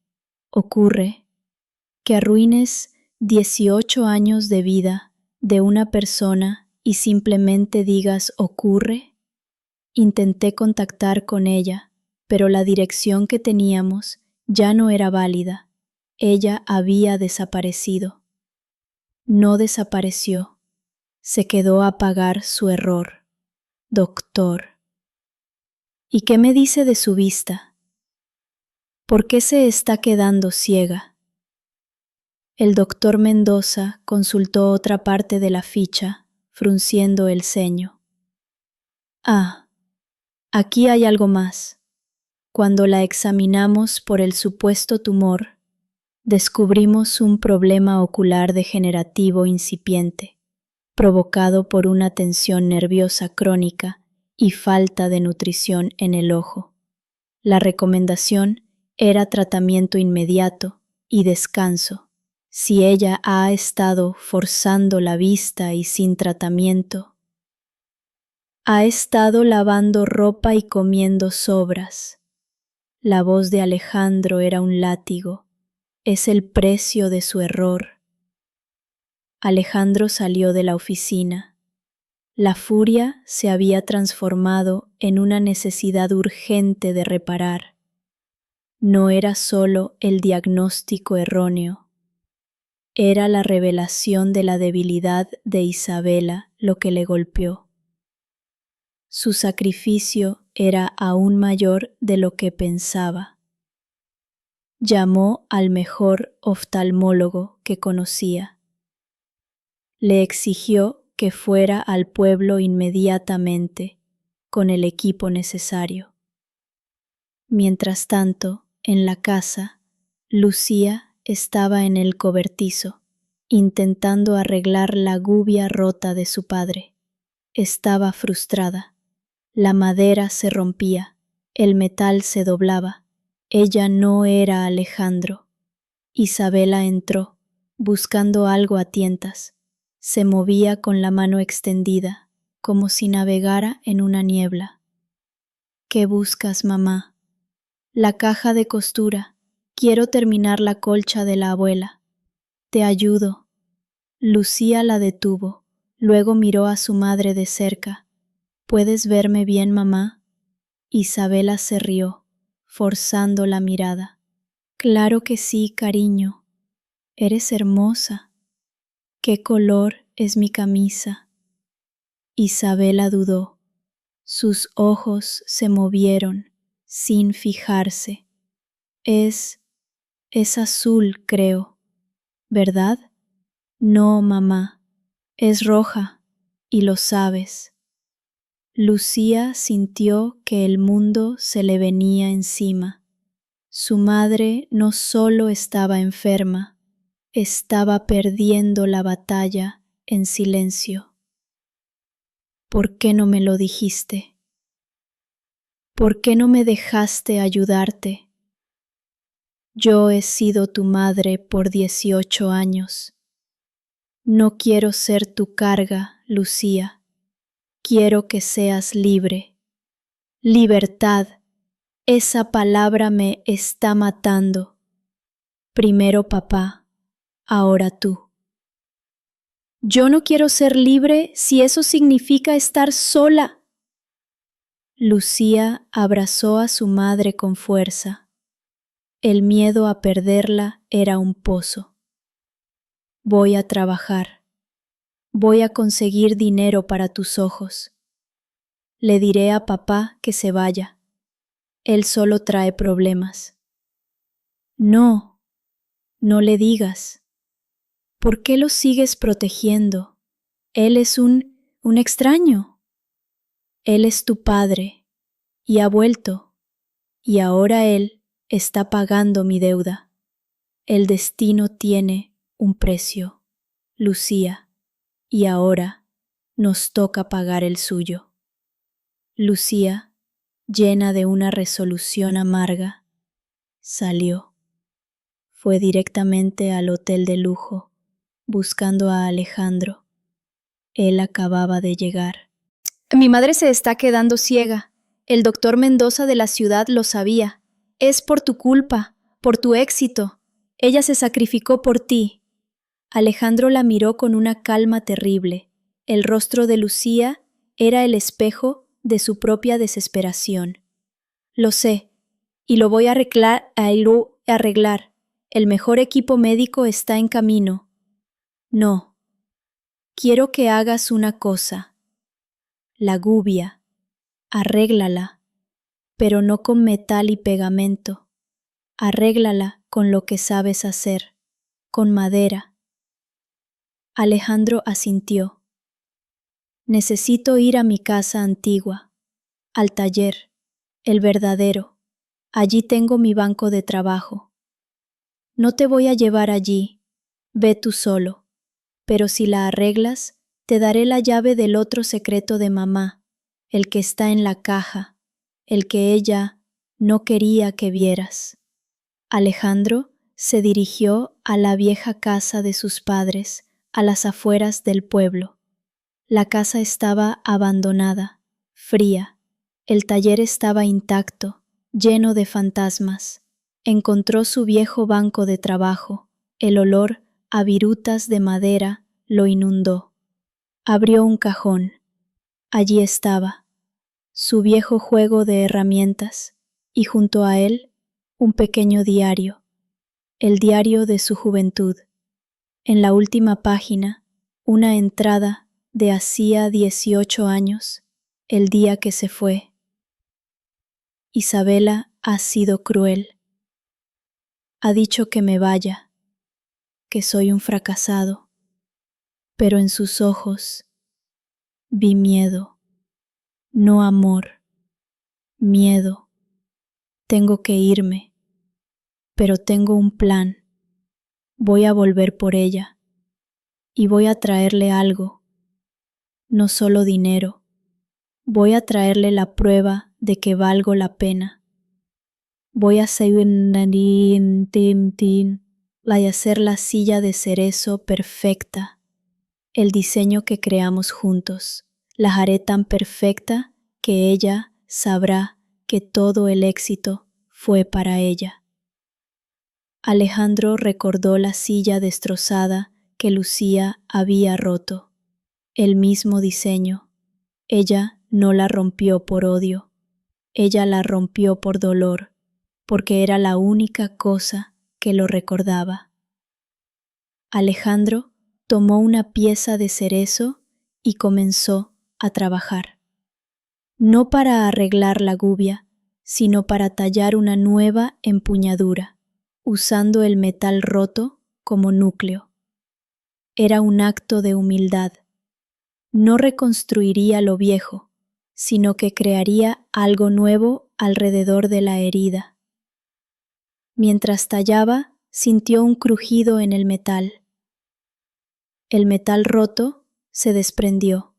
que arruines 18 años de vida de una persona y simplemente digas ocurre. Intenté contactar con ella, pero la dirección que teníamos ya no era válida. Ella había desaparecido. No desapareció. Se quedó a pagar su error. Doctor. ¿Y qué me dice de su vista? ¿Por qué se está quedando ciega? El doctor Mendoza consultó otra parte de la ficha, frunciendo el ceño. Ah, aquí hay algo más. Cuando la examinamos por el supuesto tumor, descubrimos un problema ocular degenerativo incipiente, provocado por una tensión nerviosa crónica y falta de nutrición en el ojo. La recomendación era tratamiento inmediato y descanso. Si ella ha estado forzando la vista y sin tratamiento, ha estado lavando ropa y comiendo sobras. La voz de Alejandro era un látigo. Es el precio de su error. Alejandro salió de la oficina. La furia se había transformado en una necesidad urgente de reparar. No era solo el diagnóstico erróneo. Era la revelación de la debilidad de Isabela lo que le golpeó. Su sacrificio era aún mayor de lo que pensaba. Llamó al mejor oftalmólogo que conocía. Le exigió que fuera al pueblo inmediatamente con el equipo necesario. Mientras tanto, en la casa, Lucía estaba en el cobertizo, intentando arreglar la gubia rota de su padre. Estaba frustrada. La madera se rompía, el metal se doblaba. Ella no era Alejandro. Isabela entró, buscando algo a tientas. Se movía con la mano extendida, como si navegara en una niebla. ¿Qué buscas, mamá? La caja de costura. Quiero terminar la colcha de la abuela. Te ayudo. Lucía la detuvo, luego miró a su madre de cerca. ¿Puedes verme bien, mamá? Isabela se rió, forzando la mirada. Claro que sí, cariño. Eres hermosa. ¿Qué color es mi camisa? Isabela dudó. Sus ojos se movieron, sin fijarse. Es azul, creo. ¿Verdad? No, mamá. Es roja, y lo sabes. Lucía sintió que el mundo se le venía encima. Su madre no solo estaba enferma, estaba perdiendo la batalla en silencio. ¿Por qué no me lo dijiste? ¿Por qué no me dejaste ayudarte? Yo he sido tu madre por 18 años. No quiero ser tu carga, Lucía. Quiero que seas libre. Libertad. Esa palabra me está matando. Primero papá, ahora tú. Yo no quiero ser libre si eso significa estar sola. Lucía abrazó a su madre con fuerza. El miedo a perderla era un pozo. Voy a trabajar. Voy a conseguir dinero para tus ojos. Le diré a papá que se vaya. Él solo trae problemas. No, no le digas. ¿Por qué lo sigues protegiendo? Él es un extraño. Él es tu padre y ha vuelto, y ahora él está pagando mi deuda. El destino tiene un precio, Lucía, y ahora nos toca pagar el suyo. Lucía, llena de una resolución amarga, salió. Fue directamente al hotel de lujo, buscando a Alejandro. Él acababa de llegar. Mi madre se está quedando ciega. El doctor Mendoza de la ciudad lo sabía. Es por tu culpa, por tu éxito. Ella se sacrificó por ti. Alejandro la miró con una calma terrible. El rostro de Lucía era el espejo de su propia desesperación. Lo sé, y lo voy a arreglar. El mejor equipo médico está en camino. No, quiero que hagas una cosa. La gubia, arréglala, pero no con metal y pegamento. Arréglala con lo que sabes hacer, con madera. Alejandro asintió. Necesito ir a mi casa antigua, al taller, el verdadero. Allí tengo mi banco de trabajo. No te voy a llevar allí, ve tú solo, pero si la arreglas, te daré la llave del otro secreto de mamá, el que está en la caja, el que ella no quería que vieras. Alejandro se dirigió a la vieja casa de sus padres, a las afueras del pueblo. La casa estaba abandonada, fría. El taller estaba intacto, lleno de fantasmas. Encontró su viejo banco de trabajo. El olor a virutas de madera lo inundó. Abrió un cajón. Allí estaba, su viejo juego de herramientas, y junto a él, un pequeño diario, el diario de su juventud. En la última página, una entrada de hacía 18 años, el día que se fue. Isabela ha sido cruel. Ha dicho que me vaya, que soy un fracasado, pero en sus ojos vi miedo, no amor, miedo. Tengo que irme, pero tengo un plan. Voy a volver por ella y voy a traerle algo, no solo dinero. Voy a traerle la prueba de que valgo la pena. Voy a hacer la silla de cerezo perfecta, el diseño que creamos juntos. La haré tan perfecta que ella sabrá que todo el éxito fue para ella. Alejandro recordó la silla destrozada que Lucía había roto. El mismo diseño. Ella no la rompió por odio. Ella la rompió por dolor, porque era la única cosa que lo recordaba. Alejandro tomó una pieza de cerezo y comenzó a trabajar. No para arreglar la gubia, sino para tallar una nueva empuñadura, usando el metal roto como núcleo. Era un acto de humildad. No reconstruiría lo viejo, sino que crearía algo nuevo alrededor de la herida. Mientras tallaba, sintió un crujido en el metal. El metal roto se desprendió.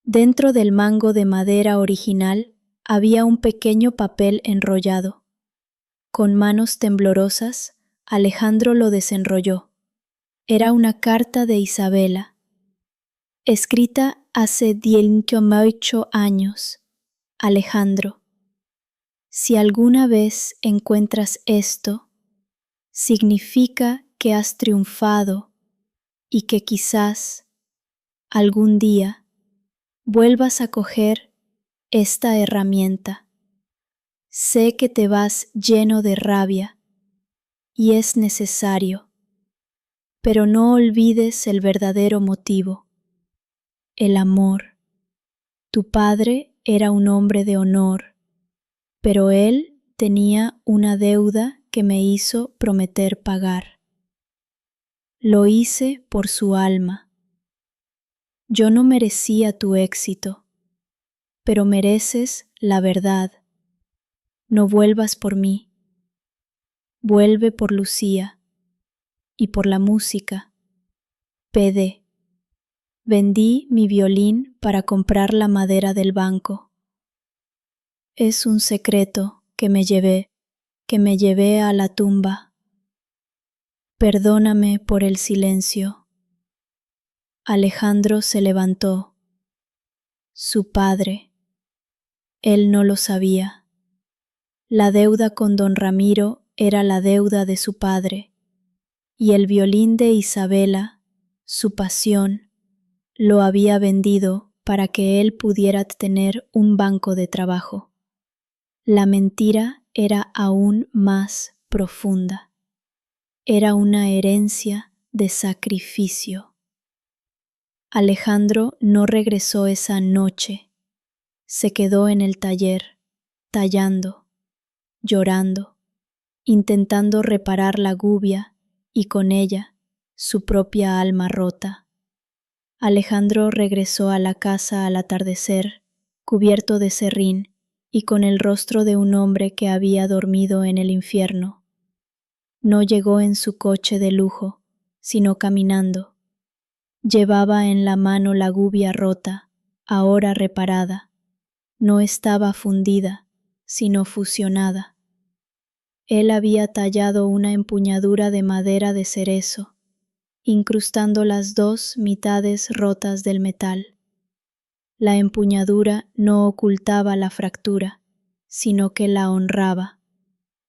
Dentro del mango de madera original había un pequeño papel enrollado. Con manos temblorosas, Alejandro lo desenrolló. Era una carta de Isabela, escrita hace 18 años. Alejandro, si alguna vez encuentras esto, significa que has triunfado y que quizás algún día vuelvas a coger esta herramienta. Sé que te vas lleno de rabia y es necesario, pero no olvides el verdadero motivo, el amor. Tu padre era un hombre de honor, pero él tenía una deuda que me hizo prometer pagar. Lo hice por su alma. Yo no merecía tu éxito, pero mereces la verdad. No vuelvas por mí. Vuelve por Lucía y por la música. PD. Vendí mi violín para comprar la madera del banco. Es un secreto que me llevé a la tumba. Perdóname por el silencio. Alejandro se levantó. su padre. Él no lo sabía. La deuda con don Ramiro era la deuda de su padre, y el violín de Isabela, su pasión, lo había vendido para que él pudiera tener un banco de trabajo. La mentira era aún más profunda. Era una herencia de sacrificio. Alejandro no regresó esa noche. Se quedó en el taller, tallando, llorando, intentando reparar la gubia y con ella su propia alma rota. Alejandro regresó a la casa al atardecer, cubierto de serrín y con el rostro de un hombre que había dormido en el infierno. No llegó en su coche de lujo, sino caminando. Llevaba en la mano la gubia rota, ahora reparada. No estaba fundida, sino fusionada. Él había tallado una empuñadura de madera de cerezo, incrustando las dos mitades rotas del metal. La empuñadura no ocultaba la fractura, sino que la honraba.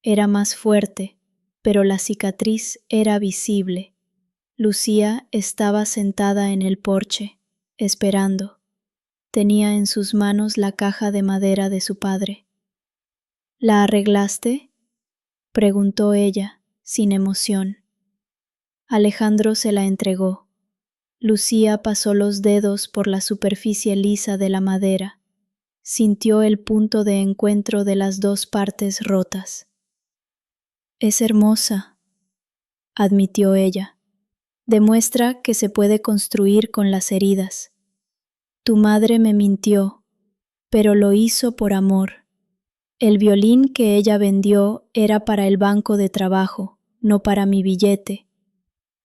Era más fuerte, pero la cicatriz era visible. Lucía estaba sentada en el porche, esperando. Tenía en sus manos la caja de madera de su padre. ¿La arreglaste?, preguntó ella, sin emoción. Alejandro se la entregó. Lucía pasó los dedos por la superficie lisa de la madera. Sintió el punto de encuentro de las dos partes rotas. Es hermosa, admitió ella. Demuestra que se puede construir con las heridas. Tu madre me mintió, pero lo hizo por amor. El violín que ella vendió era para el banco de trabajo, no para mi billete.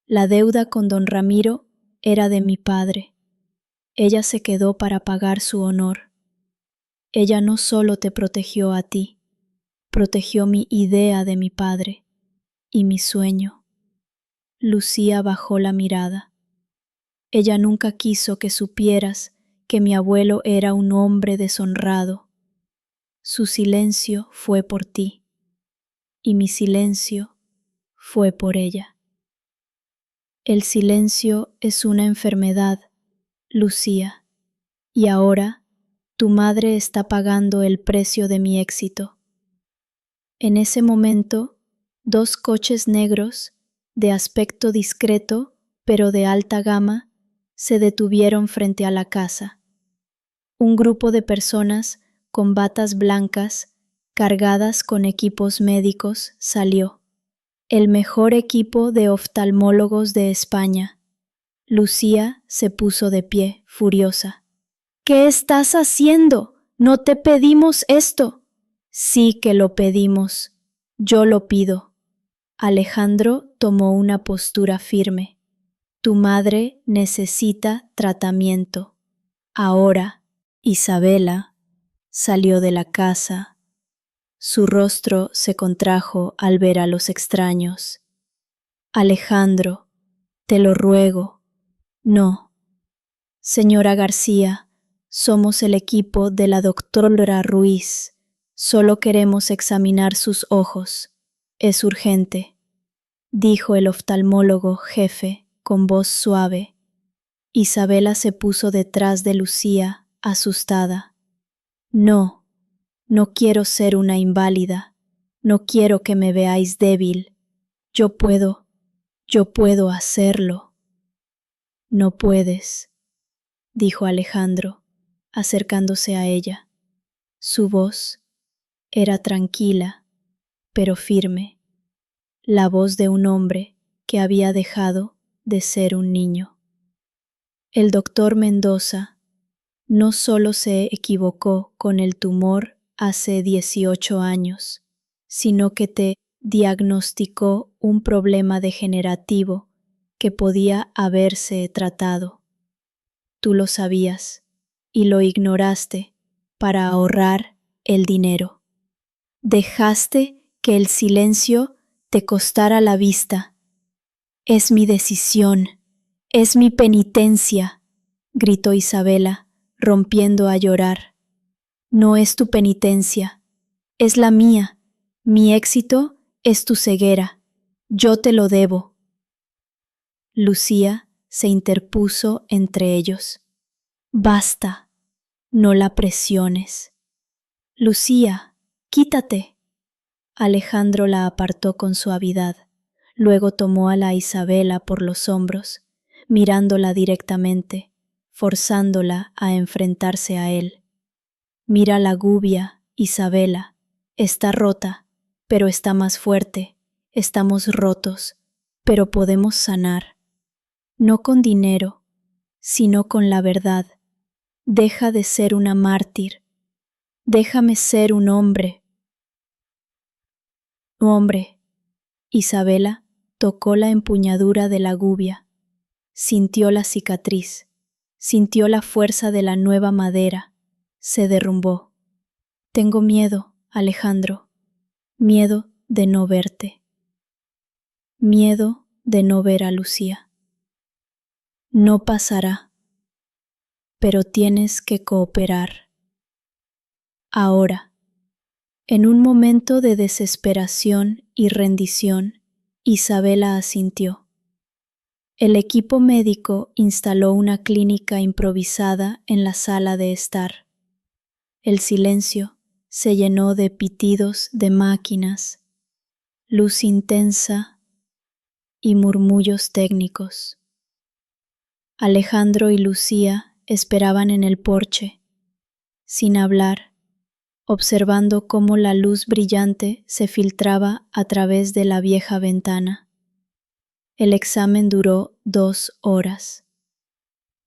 La deuda con don Ramiro era de mi padre. Ella se quedó para pagar su honor. Ella no solo te protegió a ti, protegió mi idea de mi padre y mi sueño. Lucía bajó la mirada. Ella nunca quiso que supieras que mi abuelo era un hombre deshonrado. Su silencio fue por ti, y mi silencio fue por ella. El silencio es una enfermedad, Lucía, y ahora tu madre está pagando el precio de mi éxito. En ese momento, dos coches negros, de aspecto discreto, pero de alta gama, se detuvieron frente a la casa. Un grupo de personas con batas blancas, cargadas con equipos médicos, salió. El mejor equipo de oftalmólogos de España. Lucía se puso de pie, furiosa. ¿Qué estás haciendo? No te pedimos esto. Sí que lo pedimos. Yo lo pido. Alejandro tomó una postura firme. Tu madre necesita tratamiento. Ahora. Isabela salió de la casa. Su rostro se contrajo al ver a los extraños. Alejandro, te lo ruego. No. Señora García, somos el equipo de la doctora Ruiz. Solo queremos examinar sus ojos. Es urgente, dijo el oftalmólogo jefe con voz suave. Isabela se puso detrás de Lucía, asustada. No, no quiero ser una inválida. No quiero que me veáis débil. Yo puedo hacerlo. No puedes, dijo Alejandro, acercándose a ella. Su voz era tranquila, pero firme, la voz de un hombre que había dejado de ser un niño. El doctor Mendoza no solo se equivocó con el tumor hace 18 años, sino que te diagnosticó un problema degenerativo que podía haberse tratado. Tú lo sabías y lo ignoraste para ahorrar el dinero. Dejaste que el silencio te costara la vista. Es mi decisión, es mi penitencia, gritó Isabela, rompiendo a llorar. No es tu penitencia, es la mía. Mi éxito es tu ceguera. Yo te lo debo. Lucía se interpuso entre ellos. Basta, no la presiones. Lucía, quítate. Alejandro la apartó con suavidad. Luego tomó a la Isabela por los hombros, mirándola directamente, forzándola a enfrentarse a él. Mira la gubia, Isabela. Está rota, pero está más fuerte. Estamos rotos, pero podemos sanar. No con dinero, sino con la verdad. Deja de ser una mártir. Déjame ser un hombre. Hombre. Isabela tocó la empuñadura de la gubia. Sintió la cicatriz. Sintió la fuerza de la nueva madera. Se derrumbó. Tengo miedo, Alejandro. Miedo de no verte. Miedo de no ver a Lucía. No pasará, pero tienes que cooperar. Ahora, en un momento de desesperación y rendición, Isabela asintió. El equipo médico instaló una clínica improvisada en la sala de estar. El silencio se llenó de pitidos de máquinas, luz intensa y murmullos técnicos. Alejandro y Lucía esperaban en el porche, sin hablar, observando cómo la luz brillante se filtraba a través de la vieja ventana. El examen duró 2 horas.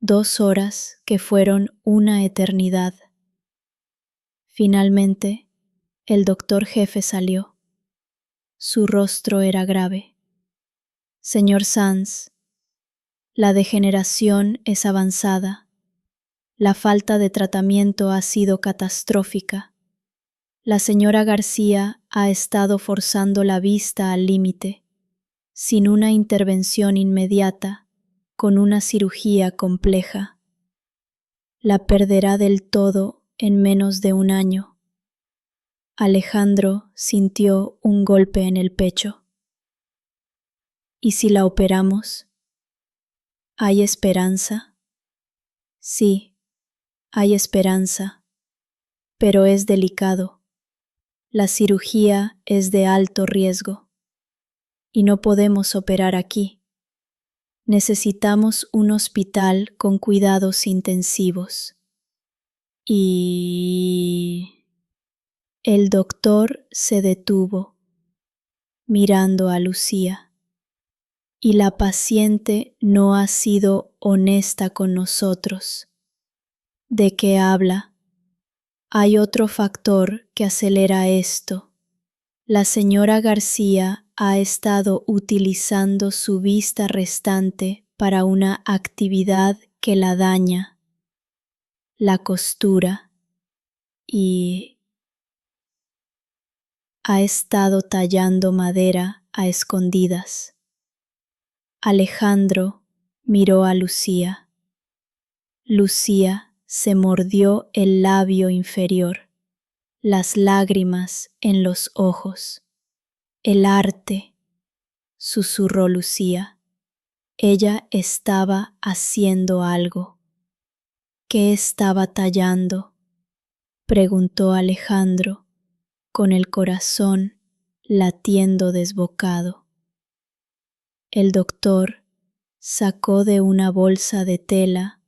2 horas que fueron una eternidad. Finalmente, el doctor jefe salió. Su rostro era grave. Señor Sanz, la degeneración es avanzada. La falta de tratamiento ha sido catastrófica. La señora García ha estado forzando la vista al límite, sin una intervención inmediata, con una cirugía compleja. La perderá del todo en menos de 1 año. Alejandro sintió un golpe en el pecho. ¿Y si la operamos? ¿Hay esperanza? Sí, hay esperanza, pero es delicado. La cirugía es de alto riesgo y no podemos operar aquí. Necesitamos un hospital con cuidados intensivos. Y el doctor se detuvo, mirando a Lucía. Y la paciente no ha sido honesta con nosotros. ¿De qué habla? Hay otro factor que acelera esto. La señora García ha estado utilizando su vista restante para una actividad que la daña, la costura, y ha estado tallando madera a escondidas. Alejandro miró a Lucía. Lucía se mordió el labio inferior, las lágrimas en los ojos. El arte, susurró Lucía. Ella estaba haciendo algo. ¿Qué estaba tallando? Preguntó Alejandro, con el corazón latiendo desbocado. El doctor sacó de una bolsa de tela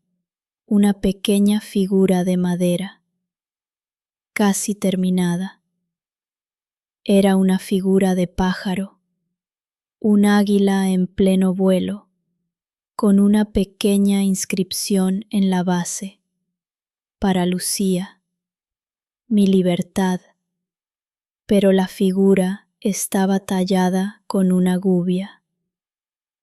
una pequeña figura de madera, casi terminada. Era una figura de pájaro, un águila en pleno vuelo, con una pequeña inscripción en la base: para Lucía, mi libertad. Pero la figura estaba tallada con una gubia.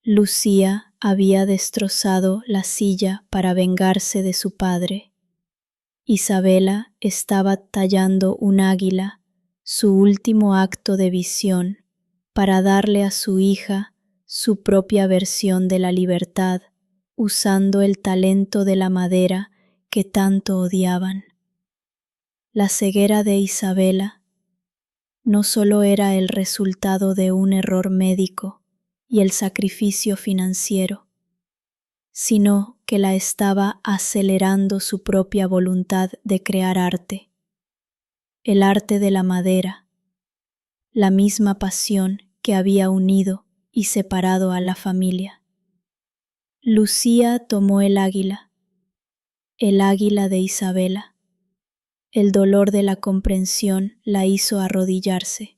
Lucía había destrozado la silla para vengarse de su padre. Isabela estaba tallando un águila, su último acto de visión, para darle a su hija su propia versión de la libertad, usando el talento de la madera que tanto odiaban. La ceguera de Isabela no solo era el resultado de un error médico y el sacrificio financiero, sino que la estaba acelerando su propia voluntad de crear arte, el arte de la madera, la misma pasión que había unido y separado a la familia. Lucía tomó el águila de Isabela. El dolor de la comprensión la hizo arrodillarse.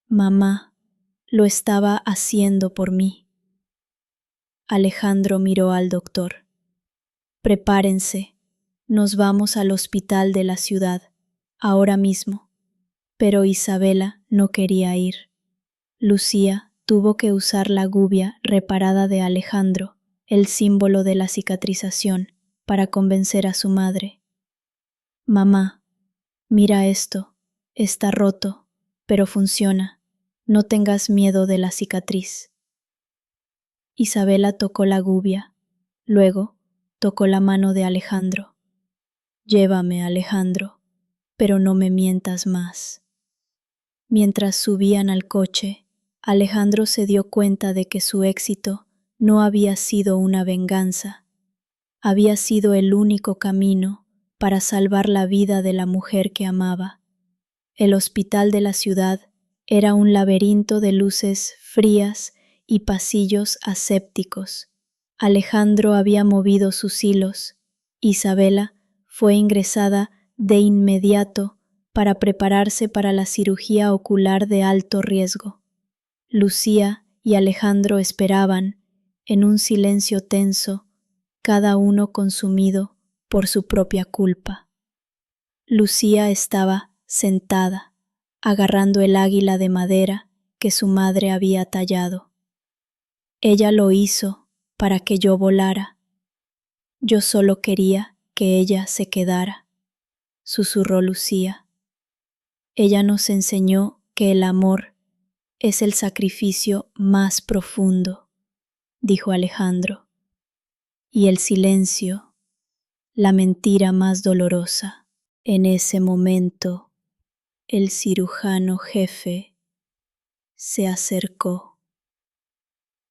Mamá lo estaba haciendo por mí. Alejandro miró al doctor. Prepárense, nos vamos al hospital de la ciudad, ahora mismo. Pero Isabela no quería ir. Lucía tuvo que usar la gubia reparada de Alejandro, el símbolo de la cicatrización, para convencer a su madre. Mamá, mira esto, está roto, pero funciona. No tengas miedo de la cicatriz. Isabela tocó la gubia, luego tocó la mano de Alejandro. Llévame, Alejandro, pero no me mientas más. Mientras subían al coche, Alejandro se dio cuenta de que su éxito no había sido una venganza, había sido el único camino para salvar la vida de la mujer que amaba. El hospital de la ciudad era un laberinto de luces frías y pasillos asépticos. Alejandro había movido sus hilos. Isabela fue ingresada de inmediato para prepararse para la cirugía ocular de alto riesgo. Lucía y Alejandro esperaban, en un silencio tenso, cada uno consumido por su propia culpa. Lucía estaba sentada, agarrando el águila de madera que su madre había tallado. Ella lo hizo para que yo volara. Yo solo quería que ella se quedara, susurró Lucía. Ella nos enseñó que el amor es el sacrificio más profundo, dijo Alejandro, y el silencio, la mentira más dolorosa. En ese momento, el cirujano jefe se acercó.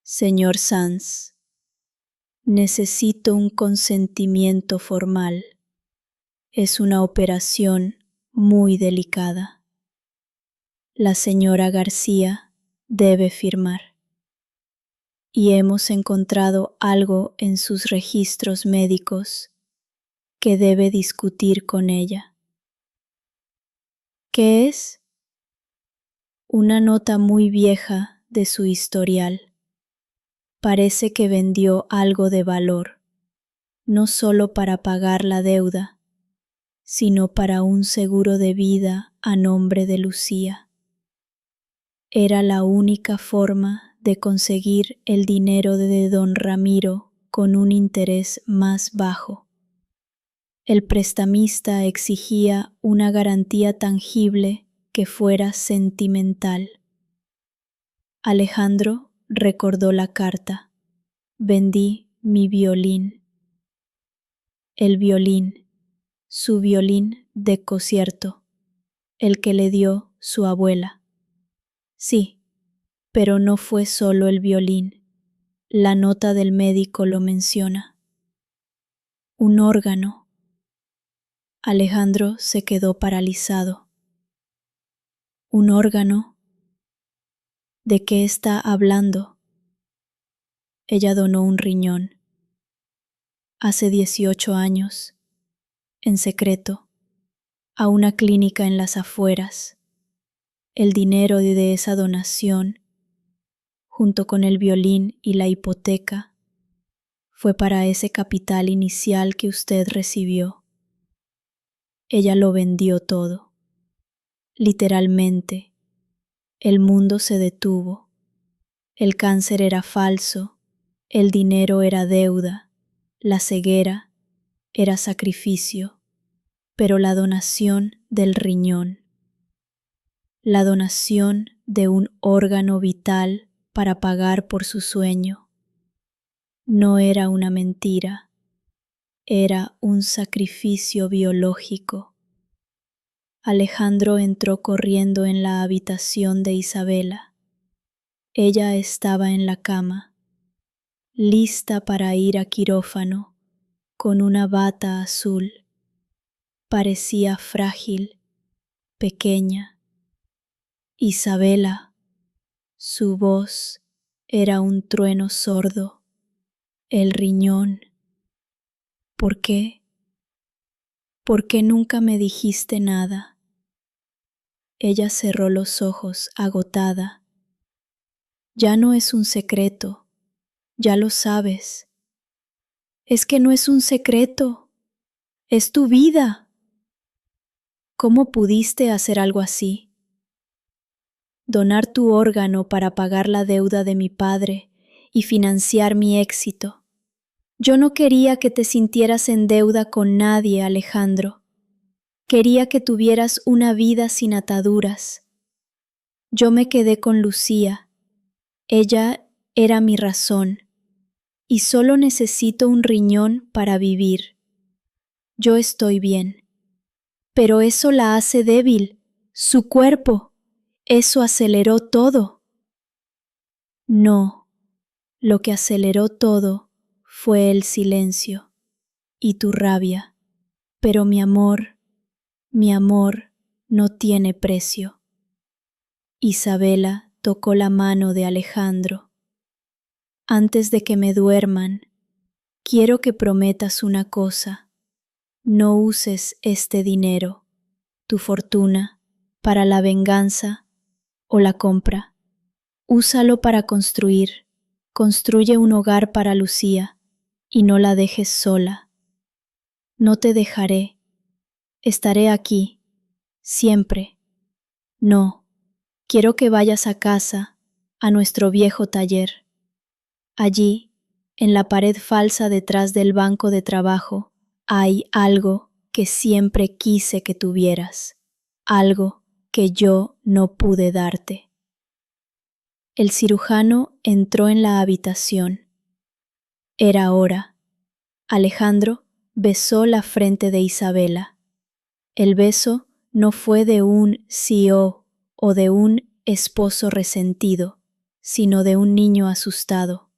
Señor Sanz, necesito un consentimiento formal. Es una operación muy delicada. La señora García debe firmar. Y hemos encontrado algo en sus registros médicos que debe discutir con ella. ¿Qué es? Una nota muy vieja de su historial. Parece que vendió algo de valor, no solo para pagar la deuda, sino para un seguro de vida a nombre de Lucía. Era la única forma de conseguir el dinero de don Ramiro con un interés más bajo. El prestamista exigía una garantía tangible que fuera sentimental. Alejandro recordó la carta. Vendí mi violín. El violín, su violín de concierto, el que le dio su abuela. Sí, pero no fue solo el violín. La nota del médico lo menciona. Un órgano. Alejandro se quedó paralizado. ¿Un órgano? ¿De qué está hablando? Ella donó un riñón. Hace 18 años, en secreto, a una clínica en las afueras. El dinero de esa donación, junto con el violín y la hipoteca, fue para ese capital inicial que usted recibió. Ella lo vendió todo. Literalmente, el mundo se detuvo. El cáncer era falso, el dinero era deuda, la ceguera era sacrificio, pero la donación del riñón, la donación de un órgano vital para pagar por su sueño, no era una mentira, era un sacrificio biológico. Alejandro entró corriendo en la habitación de Isabela. Ella estaba en la cama, lista para ir a quirófano, con una bata azul. Parecía frágil, pequeña. Isabela, su voz era un trueno sordo. El riñón. ¿Por qué? ¿Por qué nunca me dijiste nada? Ella cerró los ojos, agotada. Ya no es un secreto, ya lo sabes. Es que no es un secreto, es tu vida. ¿Cómo pudiste hacer algo así? Donar tu órgano para pagar la deuda de mi padre y financiar mi éxito. Yo no quería que te sintieras en deuda con nadie, Alejandro. Quería que tuvieras una vida sin ataduras. Yo me quedé con Lucía. Ella era mi razón, y solo necesito un riñón para vivir. Yo estoy bien. Pero eso la hace débil, su cuerpo. Eso aceleró todo. No, lo que aceleró todo fue el silencio y tu rabia. Pero mi amor no tiene precio. Isabela tocó la mano de Alejandro. Antes de que me duerman, quiero que prometas una cosa. No uses este dinero, tu fortuna, para la venganza o la compra. Úsalo para construir. Construye un hogar para Lucía y no la dejes sola. No te dejaré. Estaré aquí, siempre. No, quiero que vayas a casa, a nuestro viejo taller. Allí, en la pared falsa detrás del banco de trabajo, hay algo que siempre quise que tuvieras, algo que yo no pude darte. El cirujano entró en la habitación. Era hora. Alejandro besó la frente de Isabela. El beso no fue de un CEO o de un esposo resentido, sino de un niño asustado.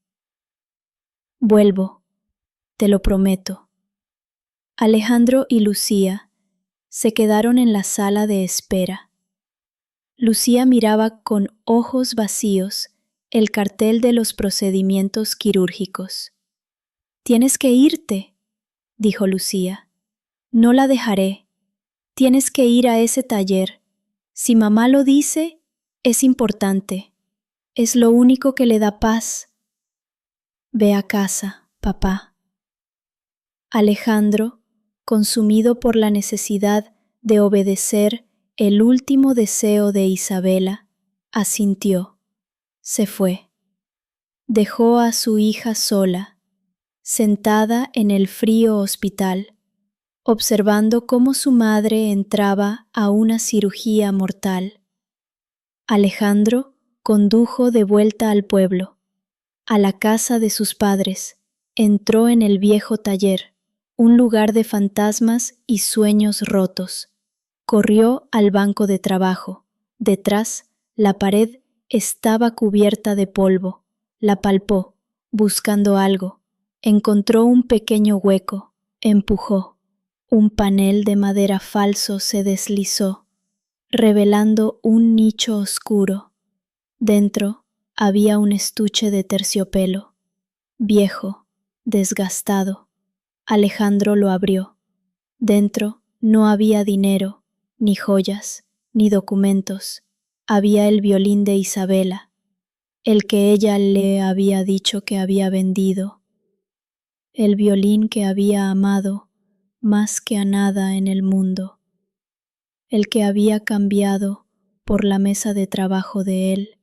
Vuelvo, te lo prometo. Alejandro y Lucía se quedaron en la sala de espera. Lucía miraba con ojos vacíos el cartel de los procedimientos quirúrgicos. Tienes que irte, dijo Lucía. No la dejaré. Tienes que ir a ese taller. Si mamá lo dice, es importante. Es lo único que le da paz. Ve a casa, papá. Alejandro, consumido por la necesidad de obedecer el último deseo de Isabela, asintió. Se fue. Dejó a su hija sola, sentada en el frío hospital, observando cómo su madre entraba a una cirugía mortal. Alejandro condujo de vuelta al pueblo, a la casa de sus padres. Entró en el viejo taller, un lugar de fantasmas y sueños rotos. Corrió al banco de trabajo. Detrás, la pared estaba cubierta de polvo. La palpó, buscando algo. Encontró un pequeño hueco. Empujó. Un panel de madera falso se deslizó, revelando un nicho oscuro. Dentro había un estuche de terciopelo, viejo, desgastado. Alejandro lo abrió. Dentro no había dinero, ni joyas, ni documentos. Había el violín de Isabela, el que ella le había dicho que había vendido, el violín que había amado más que a nada en el mundo, el que había cambiado por la mesa de trabajo de él,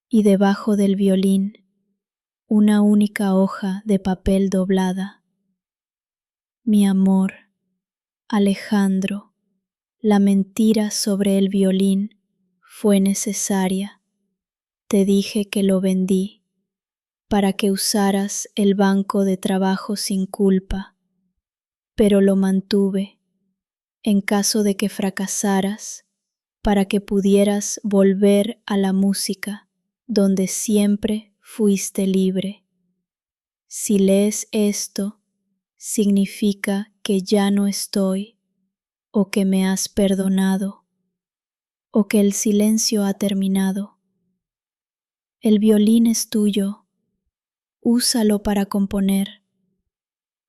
y debajo del violín una única hoja de papel doblada. Mi amor, Alejandro, la mentira sobre el violín fue necesaria. Te dije que lo vendí. para que usaras el banco de trabajo sin culpa, pero lo mantuve en caso de que fracasaras, para que pudieras volver a la música donde siempre fuiste libre. Si lees esto, significa que ya no estoy, o que me has perdonado, o que el silencio ha terminado. El violín es tuyo, úsalo para componer.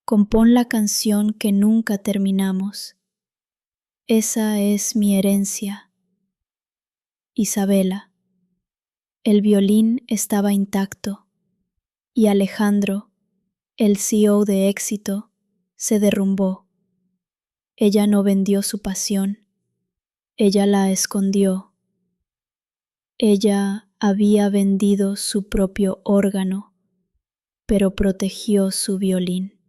Compón la canción que nunca terminamos. Esa es mi herencia. Isabela. El violín estaba intacto y Alejandro, el CEO de Éxito, se derrumbó. Ella no vendió su pasión, ella la escondió. Ella había vendido su propio órgano, pero protegió su violín.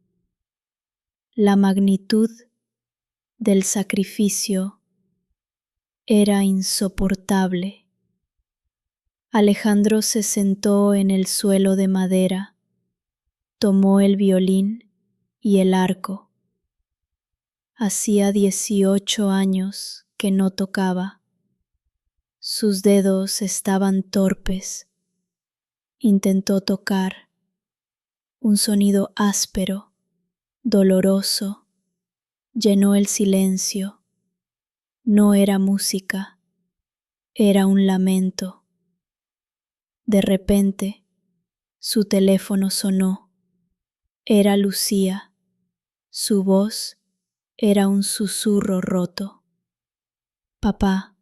La magnitud del sacrificio era insoportable. Alejandro se sentó en el suelo de madera, tomó el violín y el arco. Hacía 18 años que no tocaba. Sus dedos estaban torpes. Intentó tocar. Un sonido áspero, doloroso, llenó el silencio. No era música, era un lamento. De repente, su teléfono sonó. Era Lucía. Su voz era un susurro roto. Papá,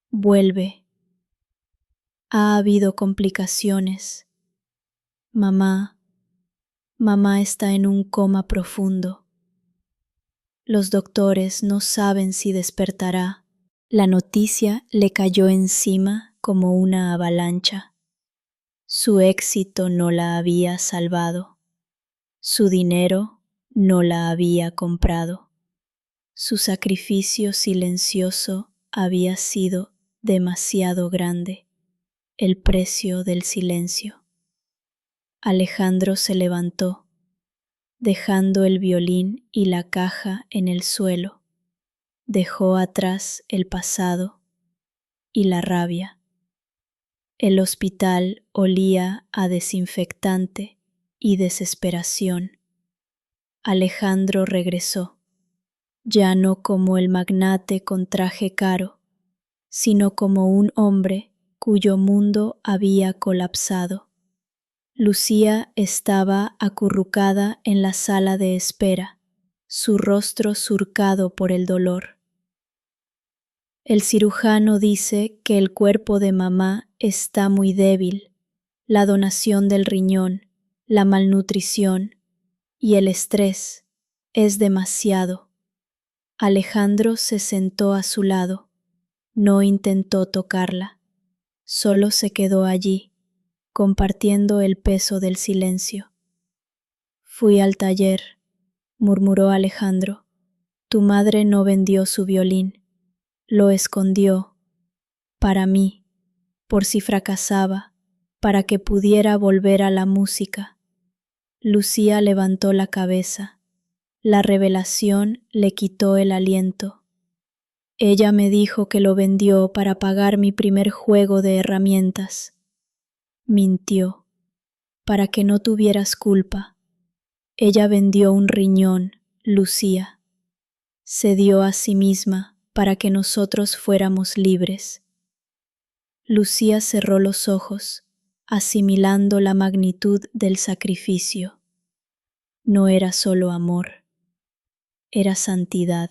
vuelve. Ha habido complicaciones. Mamá está en un coma profundo. Los doctores no saben si despertará. La noticia le cayó encima como una avalancha. Su éxito no la había salvado. Su dinero no la había comprado. Su sacrificio silencioso había sido demasiado grande. El precio del silencio. Alejandro se levantó, dejando el violín y la caja en el suelo. Dejó atrás el pasado y la rabia. El hospital olía a desinfectante y desesperación. Alejandro regresó, ya no como el magnate con traje caro, sino como un hombre cuyo mundo había colapsado. Lucía estaba acurrucada en la sala de espera, su rostro surcado por el dolor. El cirujano dice que el cuerpo de mamá está muy débil, la donación del riñón, la malnutrición y el estrés es demasiado. Alejandro se sentó a su lado, no intentó tocarla, solo se quedó allí, compartiendo el peso del silencio. Fui al taller, murmuró Alejandro. Tu madre no vendió su violín, lo escondió, para mí, por si fracasaba, para que pudiera volver a la música. Lucía levantó la cabeza. La revelación le quitó el aliento. Ella me dijo que lo vendió para pagar mi primer juego de herramientas. Mintió, para que no tuvieras culpa. Ella vendió un riñón, Lucía. Se dio a sí misma para que nosotros fuéramos libres. Lucía cerró los ojos, asimilando la magnitud del sacrificio. No era solo amor, era santidad.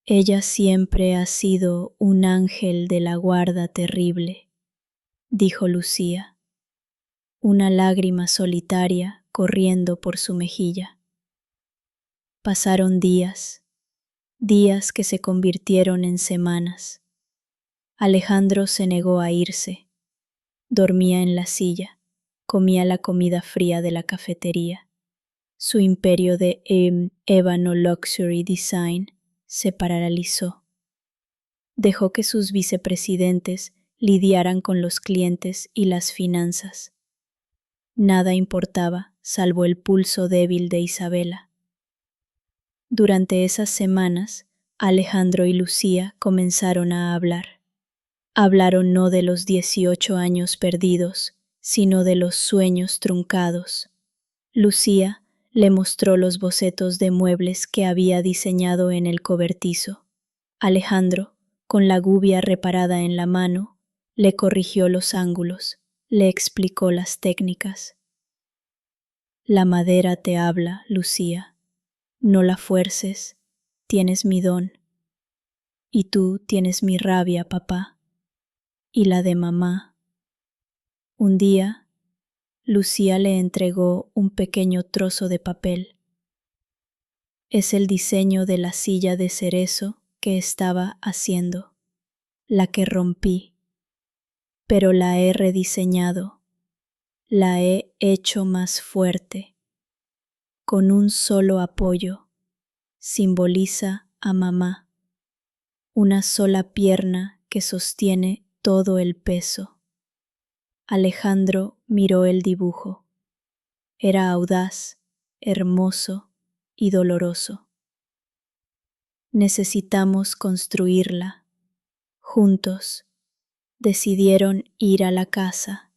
Ella siempre ha sido un ángel de la guarda terrible, dijo Lucía, una lágrima solitaria corriendo por su mejilla. Pasaron días que se convirtieron en semanas. Alejandro se negó a irse. Dormía en la silla, comía la comida fría de la cafetería. Su imperio de ébano luxury design se paralizó. Dejó que sus vicepresidentes lidiaran con los clientes y las finanzas. Nada importaba, salvo el pulso débil de Isabela. Durante esas semanas, Alejandro y Lucía comenzaron a hablar. Hablaron no de los 18 años perdidos, sino de los sueños truncados. Lucía le mostró los bocetos de muebles que había diseñado en el cobertizo. Alejandro, con la gubia reparada en la mano, le corrigió los ángulos, le explicó las técnicas. La madera te habla, Lucía. No la fuerces, tienes mi don. Y tú tienes mi rabia, papá, y la de mamá. Un día, Lucía le entregó un pequeño trozo de papel. Es el diseño de la silla de cerezo que estaba haciendo, la que rompí, pero la he rediseñado, la he hecho más fuerte, con un solo apoyo, simboliza a mamá, una sola pierna que sostiene todo el peso. Alejandro miró el dibujo. Era audaz, hermoso y doloroso. Necesitamos construirla. Juntos decidieron ir a la casa.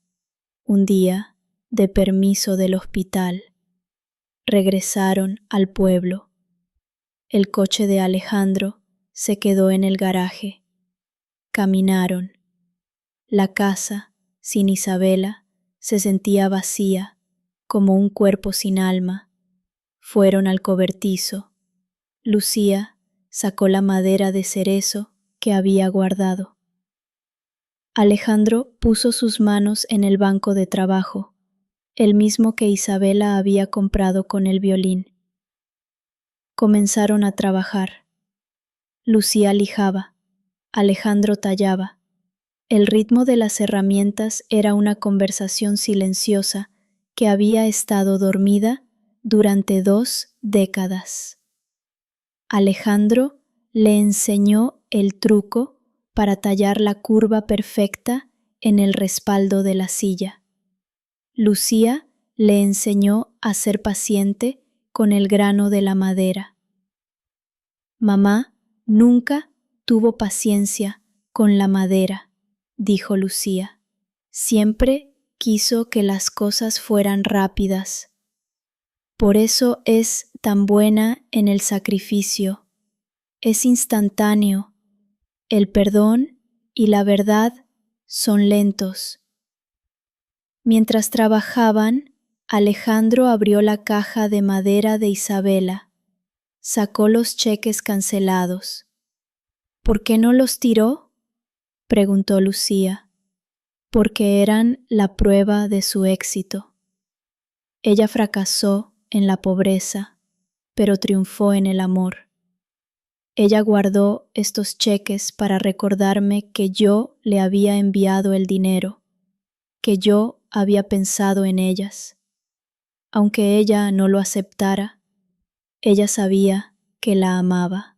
Un día, de permiso del hospital, regresaron al pueblo. El coche de Alejandro se quedó en el garaje. Caminaron. La casa, sin Isabela, se sentía vacía, como un cuerpo sin alma. Fueron al cobertizo. Lucía sacó la madera de cerezo que había guardado. Alejandro puso sus manos en el banco de trabajo, el mismo que Isabela había comprado con el violín. Comenzaron a trabajar. Lucía lijaba, Alejandro tallaba. El ritmo de las herramientas era una conversación silenciosa que había estado dormida durante 2 décadas. Alejandro le enseñó el truco para tallar la curva perfecta en el respaldo de la silla. Lucía le enseñó a ser paciente con el grano de la madera. Mamá nunca tuvo paciencia con la madera, dijo Lucía. Siempre quiso que las cosas fueran rápidas. Por eso es tan buena en el sacrificio. Es instantáneo. El perdón y la verdad son lentos. Mientras trabajaban, Alejandro abrió la caja de madera de Isabela. Sacó los cheques cancelados. ¿Por qué no los tiró?, preguntó Lucía. Porque eran la prueba de su éxito. Ella fracasó en la pobreza, pero triunfó en el amor. Ella guardó estos cheques para recordarme que yo le había enviado el dinero, que yo había pensado en ellas. Aunque ella no lo aceptara, ella sabía que la amaba.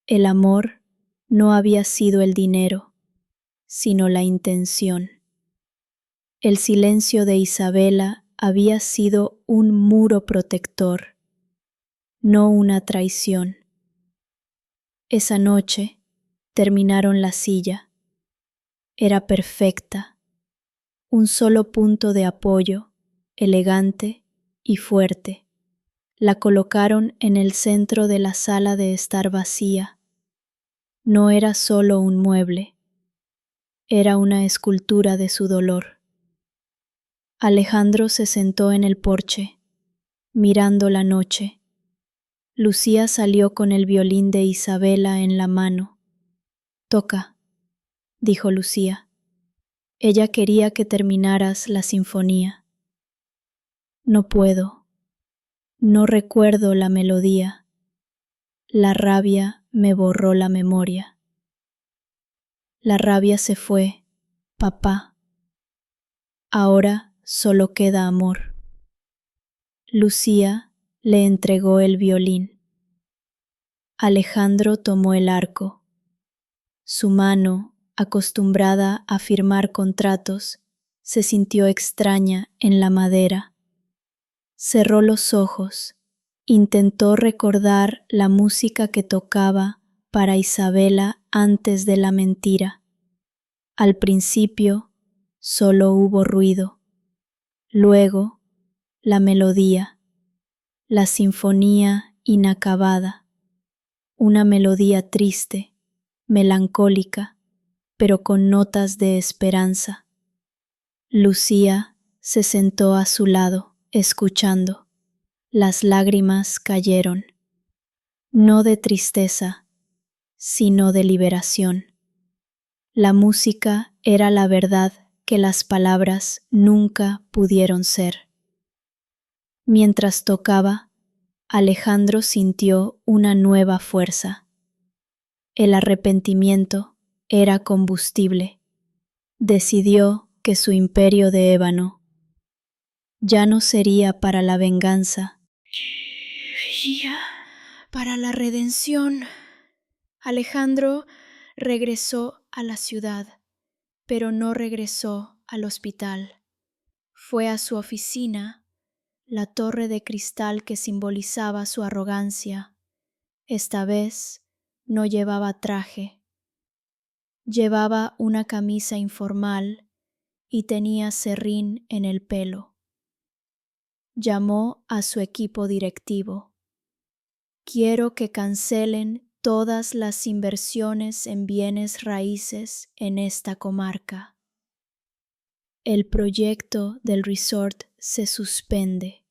El amor no había sido el dinero, sino la intención. El silencio de Isabela había sido un muro protector, no una traición. Esa noche terminaron la silla. Era perfecta, un solo punto de apoyo, elegante y fuerte. La colocaron en el centro de la sala de estar vacía. No era solo un mueble, era una escultura de su dolor. Alejandro se sentó en el porche, mirando la noche. Lucía salió con el violín de Isabela en la mano. «Toca», dijo Lucía. Ella quería que terminaras la sinfonía. «No puedo. No recuerdo la melodía. La rabia me borró la memoria». La rabia se fue, papá. Ahora solo queda amor. Lucía le entregó el violín. Alejandro tomó el arco. Su mano, acostumbrada a firmar contratos, se sintió extraña en la madera. Cerró los ojos, intentó recordar la música que tocaba para Isabela antes de la mentira. Al principio solo hubo ruido, luego la melodía, la sinfonía inacabada, una melodía triste, melancólica, pero con notas de esperanza. Lucía se sentó a su lado, escuchando. Las lágrimas cayeron, no de tristeza, sino de liberación. La música era la verdad que las palabras nunca pudieron ser. Mientras tocaba, Alejandro sintió una nueva fuerza. El arrepentimiento era combustible. Decidió que su imperio de ébano ya no sería para la venganza, para la redención. Alejandro regresó a la ciudad, pero no regresó al hospital. Fue a su oficina, la torre de cristal que simbolizaba su arrogancia. Esta vez no llevaba traje. Llevaba una camisa informal y tenía serrín en el pelo. Llamó a su equipo directivo. Quiero que cancelen todas las inversiones en bienes raíces en esta comarca. El proyecto del resort se suspende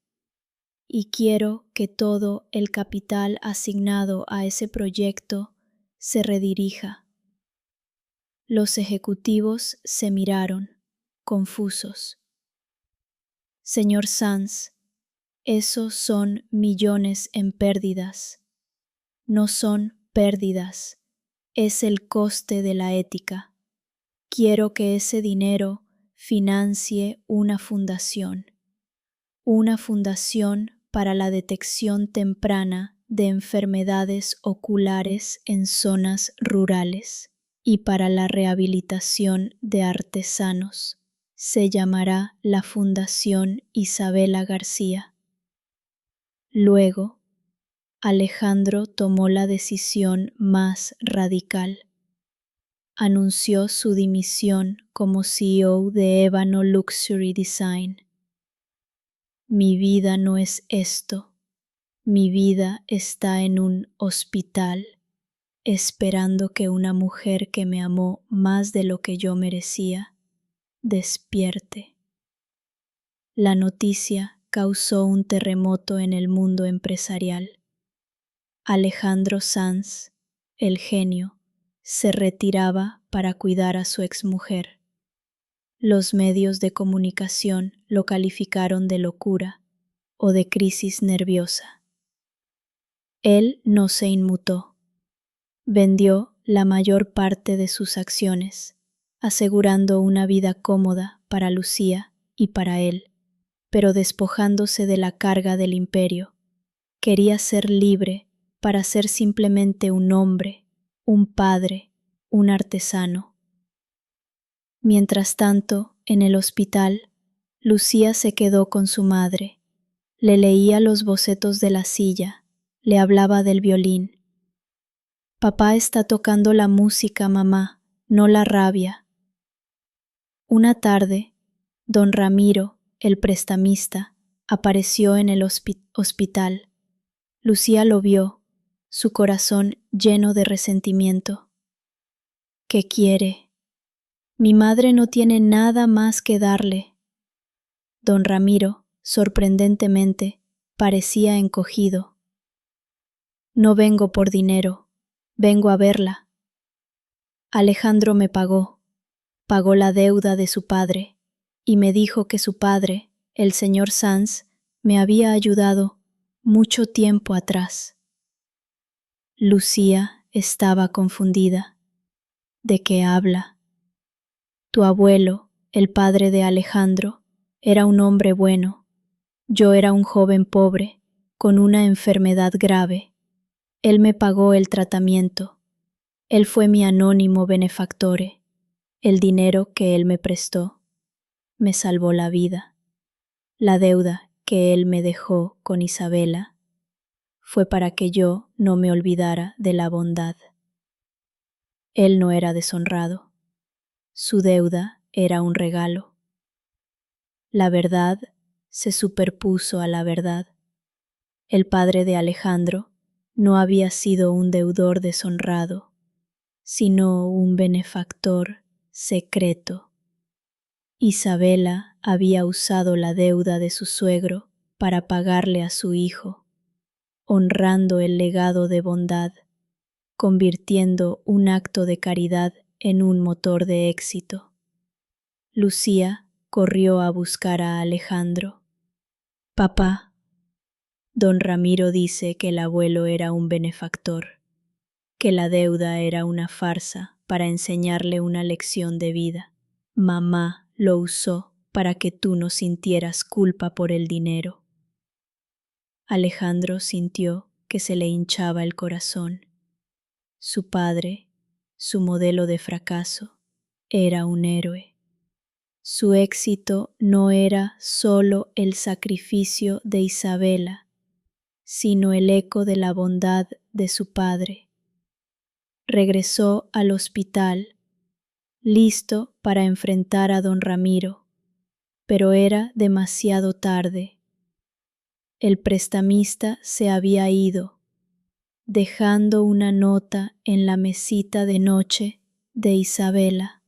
y quiero que todo el capital asignado a ese proyecto se redirija. Los ejecutivos se miraron, confusos. Señor Sanz, esos son millones en pérdidas. No son pérdidas, es el coste de la ética. Quiero que ese dinero financie una fundación para la detección temprana de enfermedades oculares en zonas rurales y para la rehabilitación de artesanos. Se llamará la Fundación Isabela García. Luego, Alejandro tomó la decisión más radical. Anunció su dimisión como CEO de Ébano Luxury Design. Mi vida no es esto. Mi vida está en un hospital, esperando que una mujer que me amó más de lo que yo merecía, despierte. La noticia causó un terremoto en el mundo empresarial. Alejandro Sanz, el genio, se retiraba para cuidar a su exmujer. Los medios de comunicación lo calificaron de locura o de crisis nerviosa. Él no se inmutó. Vendió la mayor parte de sus acciones, asegurando una vida cómoda para Lucía y para él, pero despojándose de la carga del imperio. Quería ser libre para ser simplemente un hombre, un padre, un artesano. Mientras tanto, en el hospital, Lucía se quedó con su madre. Le leía los bocetos de la silla, le hablaba del violín. Papá está tocando la música, mamá, no la rabia. Una tarde, don Ramiro, el prestamista, apareció en el hospital. Lucía lo vio, su corazón lleno de resentimiento. ¿Qué quiere? Mi madre no tiene nada más que darle. Don Ramiro, sorprendentemente, parecía encogido. No vengo por dinero, vengo a verla. Alejandro me pagó la deuda de su padre, y me dijo que su padre, el señor Sanz, me había ayudado mucho tiempo atrás. Lucía estaba confundida. ¿De qué habla? Tu abuelo, el padre de Alejandro, era un hombre bueno. Yo era un joven pobre, con una enfermedad grave. Él me pagó el tratamiento. Él fue mi anónimo benefactore, el dinero que él me prestó. me salvó la vida. La deuda que él me dejó con Isabela fue para que yo no me olvidara de la bondad. Él no era deshonrado. Su deuda era un regalo. La verdad se superpuso a la verdad. El padre de Alejandro no había sido un deudor deshonrado, sino un benefactor secreto. Isabela había usado la deuda de su suegro para pagarle a su hijo, honrando el legado de bondad, convirtiendo un acto de caridad en un motor de éxito. Lucía corrió a buscar a Alejandro. Papá, don Ramiro dice que el abuelo era un benefactor, que la deuda era una farsa para enseñarle una lección de vida. Mamá lo usó para que tú no sintieras culpa por el dinero. Alejandro sintió que se le hinchaba el corazón. Su padre, su modelo de fracaso, era un héroe. Su éxito no era solo el sacrificio de Isabela, sino el eco de la bondad de su padre. Regresó al hospital, listo para enfrentar a don Ramiro, pero era demasiado tarde. El prestamista se había ido, dejando una nota en la mesita de noche de Isabela.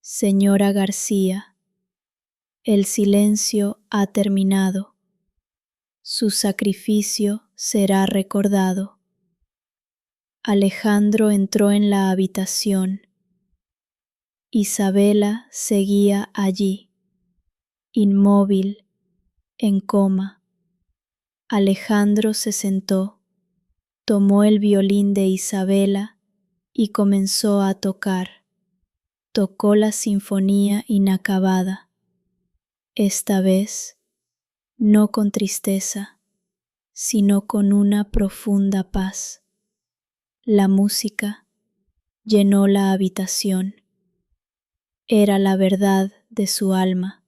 Señora García, el silencio ha terminado. Su sacrificio será recordado. Alejandro entró en la habitación. Isabela seguía allí, inmóvil, en coma. Alejandro se sentó, tomó el violín de Isabela y comenzó a tocar. Tocó la sinfonía inacabada. Esta vez, no con tristeza, sino con una profunda paz. La música llenó la habitación. Era la verdad de su alma.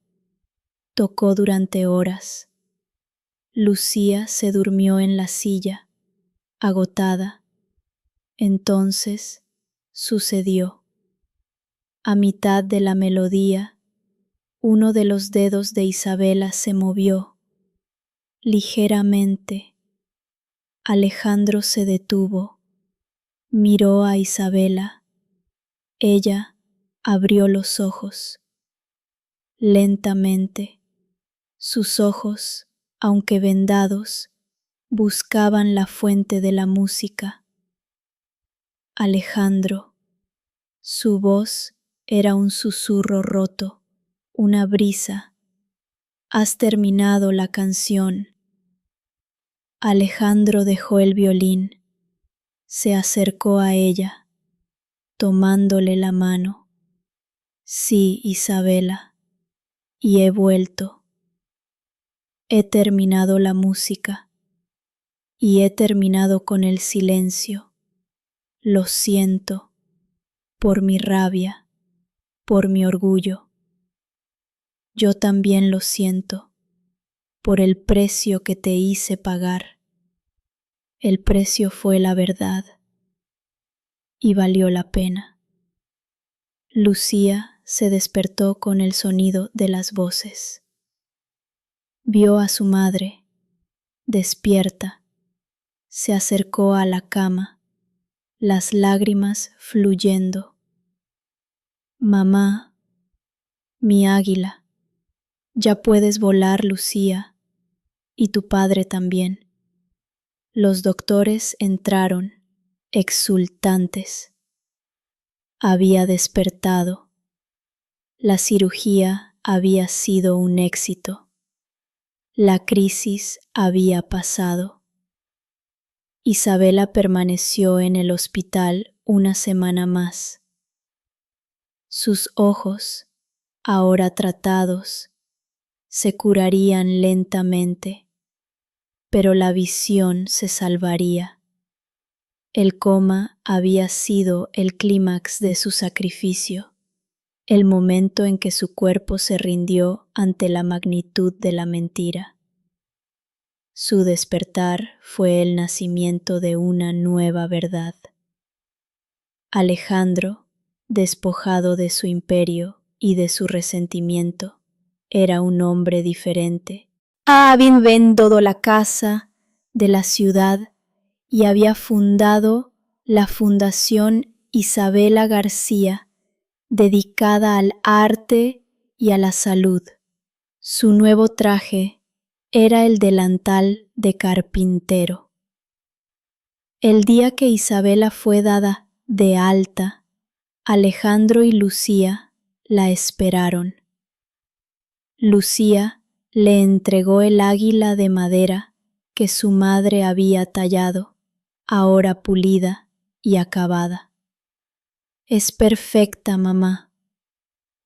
Tocó durante horas. Lucía se durmió en la silla, agotada. Entonces sucedió. A mitad de la melodía, uno de los dedos de Isabela se movió ligeramente. Alejandro se detuvo, miró a Isabela. Ella abrió los ojos. Lentamente, sus ojos, aunque vendados, buscaban la fuente de la música. Alejandro, su voz era un susurro roto, una brisa. Has terminado la canción. Alejandro dejó el violín, se acercó a ella, tomándole la mano. Sí, Isabela, y he vuelto. He terminado la música y he terminado con el silencio. Lo siento por mi rabia, por mi orgullo. Yo también lo siento por el precio que te hice pagar. El precio fue la verdad y valió la pena. Lucía se despertó con el sonido de las voces. Vio a su madre, despierta, se acercó a la cama, las lágrimas fluyendo. Mamá, mi águila, ya puedes volar, Lucía, y tu padre también. Los doctores entraron, exultantes. Había despertado. La cirugía había sido un éxito. La crisis había pasado. Isabela permaneció en el hospital una semana más. Sus ojos, ahora tratados, se curarían lentamente, pero la visión se salvaría. El coma había sido el clímax de su sacrificio. el momento en que su cuerpo se rindió ante la magnitud de la mentira. Su despertar fue el nacimiento de una nueva verdad. Alejandro, despojado de su imperio y de su resentimiento, era un hombre diferente. Había vendido la casa de la ciudad y había fundado la Fundación Isabela García, dedicada al arte y a la salud. Su nuevo traje era el delantal de carpintero. El día que Isabela fue dada de alta, Alejandro y Lucía la esperaron. Lucía le entregó el águila de madera que su madre había tallado, ahora pulida y acabada. Es perfecta, mamá.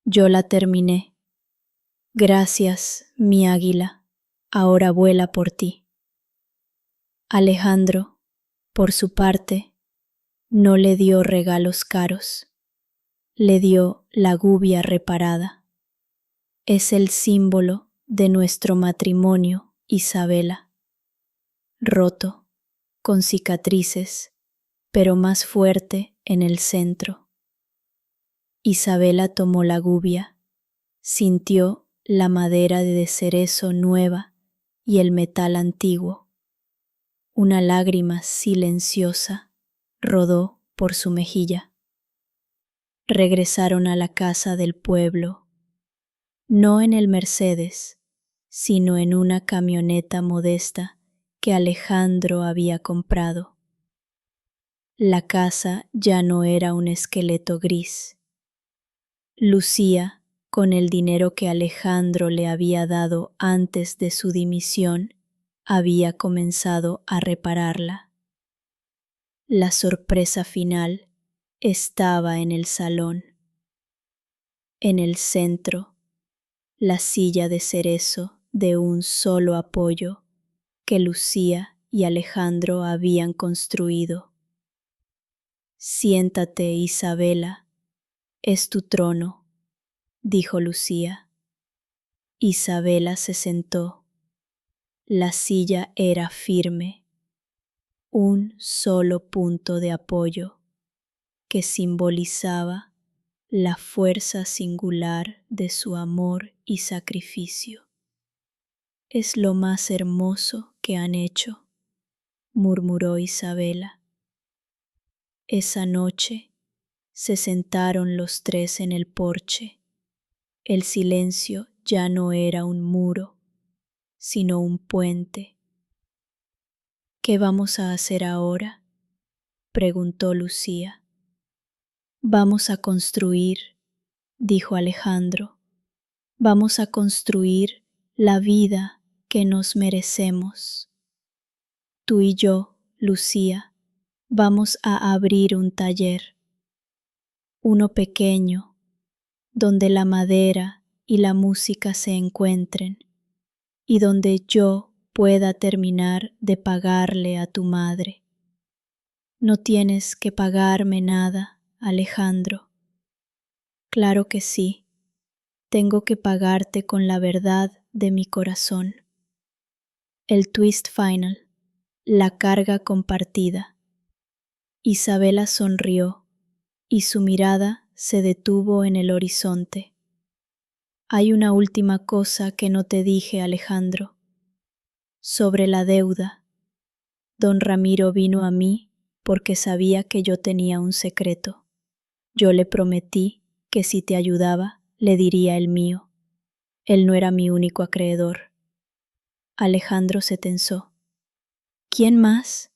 Yo la terminé. Gracias, mi águila. Ahora vuela por ti. Alejandro, por su parte, no le dio regalos caros. Le dio la gubia reparada. Es el símbolo de nuestro matrimonio, Isabela. Roto, con cicatrices, pero más fuerte en el centro. Isabela tomó la gubia, sintió la madera de cerezo nueva y el metal antiguo. Una lágrima silenciosa rodó por su mejilla. Regresaron a la casa del pueblo, no en el Mercedes, sino en una camioneta modesta que Alejandro había comprado. La casa ya no era un esqueleto gris. Lucía, con el dinero que Alejandro le había dado antes de su dimisión, había comenzado a repararla. La sorpresa final estaba en el salón. En el centro, la silla de cerezo de un solo apoyo que Lucía y Alejandro habían construido. Siéntate, Isabela, es tu trono, dijo Lucía. Isabela se sentó. La silla era firme, un solo punto de apoyo que simbolizaba la fuerza singular de su amor y sacrificio. Es lo más hermoso que han hecho, murmuró Isabela. Esa noche se sentaron los tres en el porche. El silencio ya no era un muro, sino un puente. ¿Qué vamos a hacer ahora?, preguntó Lucía. Vamos a construir, dijo Alejandro. Vamos a construir la vida que nos merecemos. Tú y yo, Lucía, vamos a abrir un taller, uno pequeño, donde la madera y la música se encuentren y donde yo pueda terminar de pagarle a tu madre. No tienes que pagarme nada, Alejandro. Claro que sí, tengo que pagarte con la verdad de mi corazón. El twist final, la carga compartida. Isabela sonrió y su mirada se detuvo en el horizonte. Hay una última cosa que no te dije, Alejandro. Sobre la deuda. Don Ramiro vino a mí porque sabía que yo tenía un secreto. Yo le prometí que si te ayudaba, le diría el mío. Él no era mi único acreedor. Alejandro se tensó. ¿Quién más?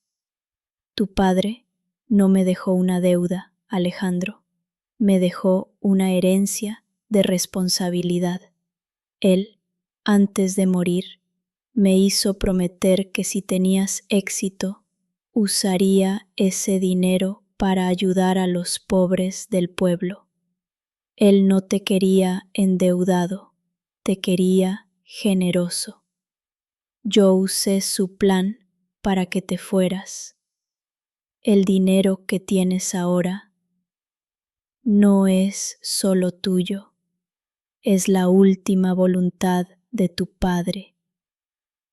Tu padre no me dejó una deuda, Alejandro. Me dejó una herencia de responsabilidad. Él, antes de morir, me hizo prometer que si tenías éxito, usaría ese dinero para ayudar a los pobres del pueblo. Él no te quería endeudado, te quería generoso. Yo usé su plan para que te fueras. El dinero que tienes ahora no es solo tuyo, es la última voluntad de tu Padre.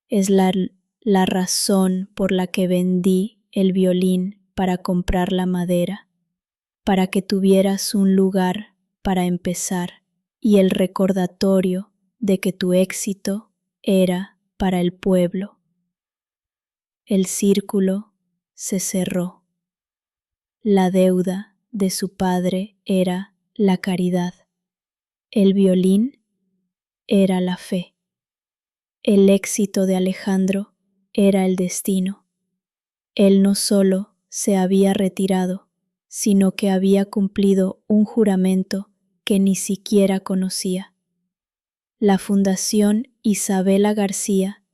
Es la razón por la que vendí el violín para comprar la madera, para que tuvieras un lugar para empezar y el recordatorio de que tu éxito era para el pueblo. El círculo se cerró. La deuda de su padre era la caridad. El violín era la fe. El éxito de Alejandro era el destino. Él no solo se había retirado, sino que había cumplido un juramento que ni siquiera conocía. La Fundación Isabela García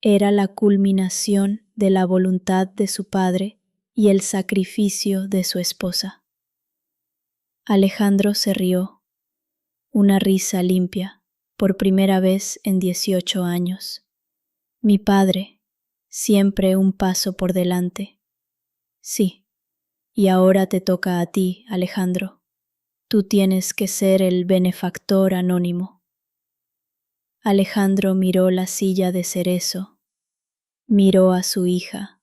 era la culminación de la voluntad de su padre y el sacrificio de su esposa. Alejandro se rió, una risa limpia, por primera vez en 18 años. Mi padre, siempre un paso por delante. Sí, y ahora te toca a ti, Alejandro. Tú tienes que ser el benefactor anónimo. Alejandro miró la silla de cerezo, miró a su hija,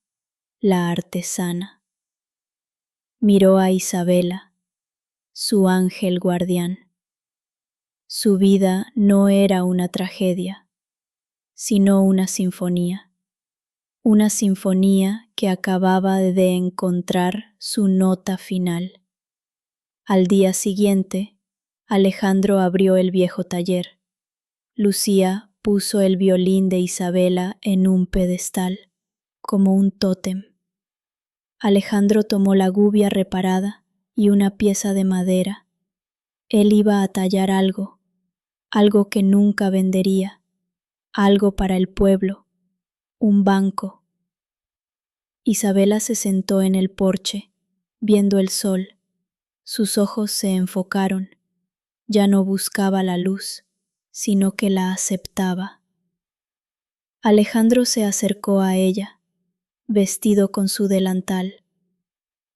la artesana. Miró a Isabela, su ángel guardián. Su vida no era una tragedia, sino una sinfonía que acababa de encontrar su nota final. Al día siguiente, Alejandro abrió el viejo taller. Lucía puso el violín de Isabela en un pedestal, como un tótem. Alejandro tomó la gubia reparada y una pieza de madera. Él iba a tallar algo que nunca vendería, algo para el pueblo, un banco. Isabela se sentó en el porche, viendo el sol. Sus ojos se enfocaron. Ya no buscaba la luz, sino que la aceptaba. Alejandro se acercó a ella, vestido con su delantal.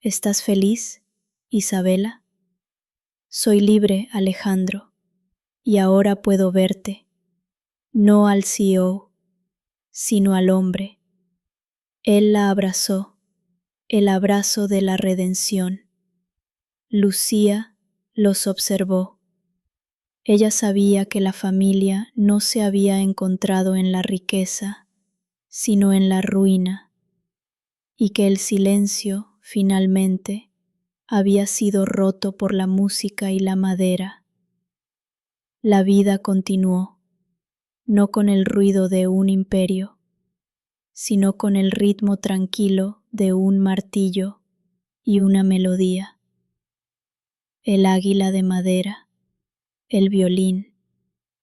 ¿Estás feliz, Isabela? Soy libre, Alejandro, y ahora puedo verte, no al CEO, sino al hombre. Él la abrazó, el abrazo de la redención. Lucía los observó. Ella sabía que la familia no se había encontrado en la riqueza, sino en la ruina, y que el silencio, finalmente, había sido roto por la música y la madera. La vida continuó, no con el ruido de un imperio, sino con el ritmo tranquilo de un martillo y una melodía. El águila de madera, el violín,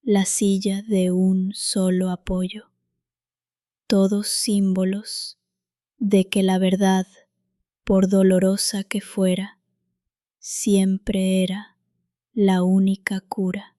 la silla de un solo apoyo, todos símbolos de que la verdad, por dolorosa que fuera, siempre era la única cura.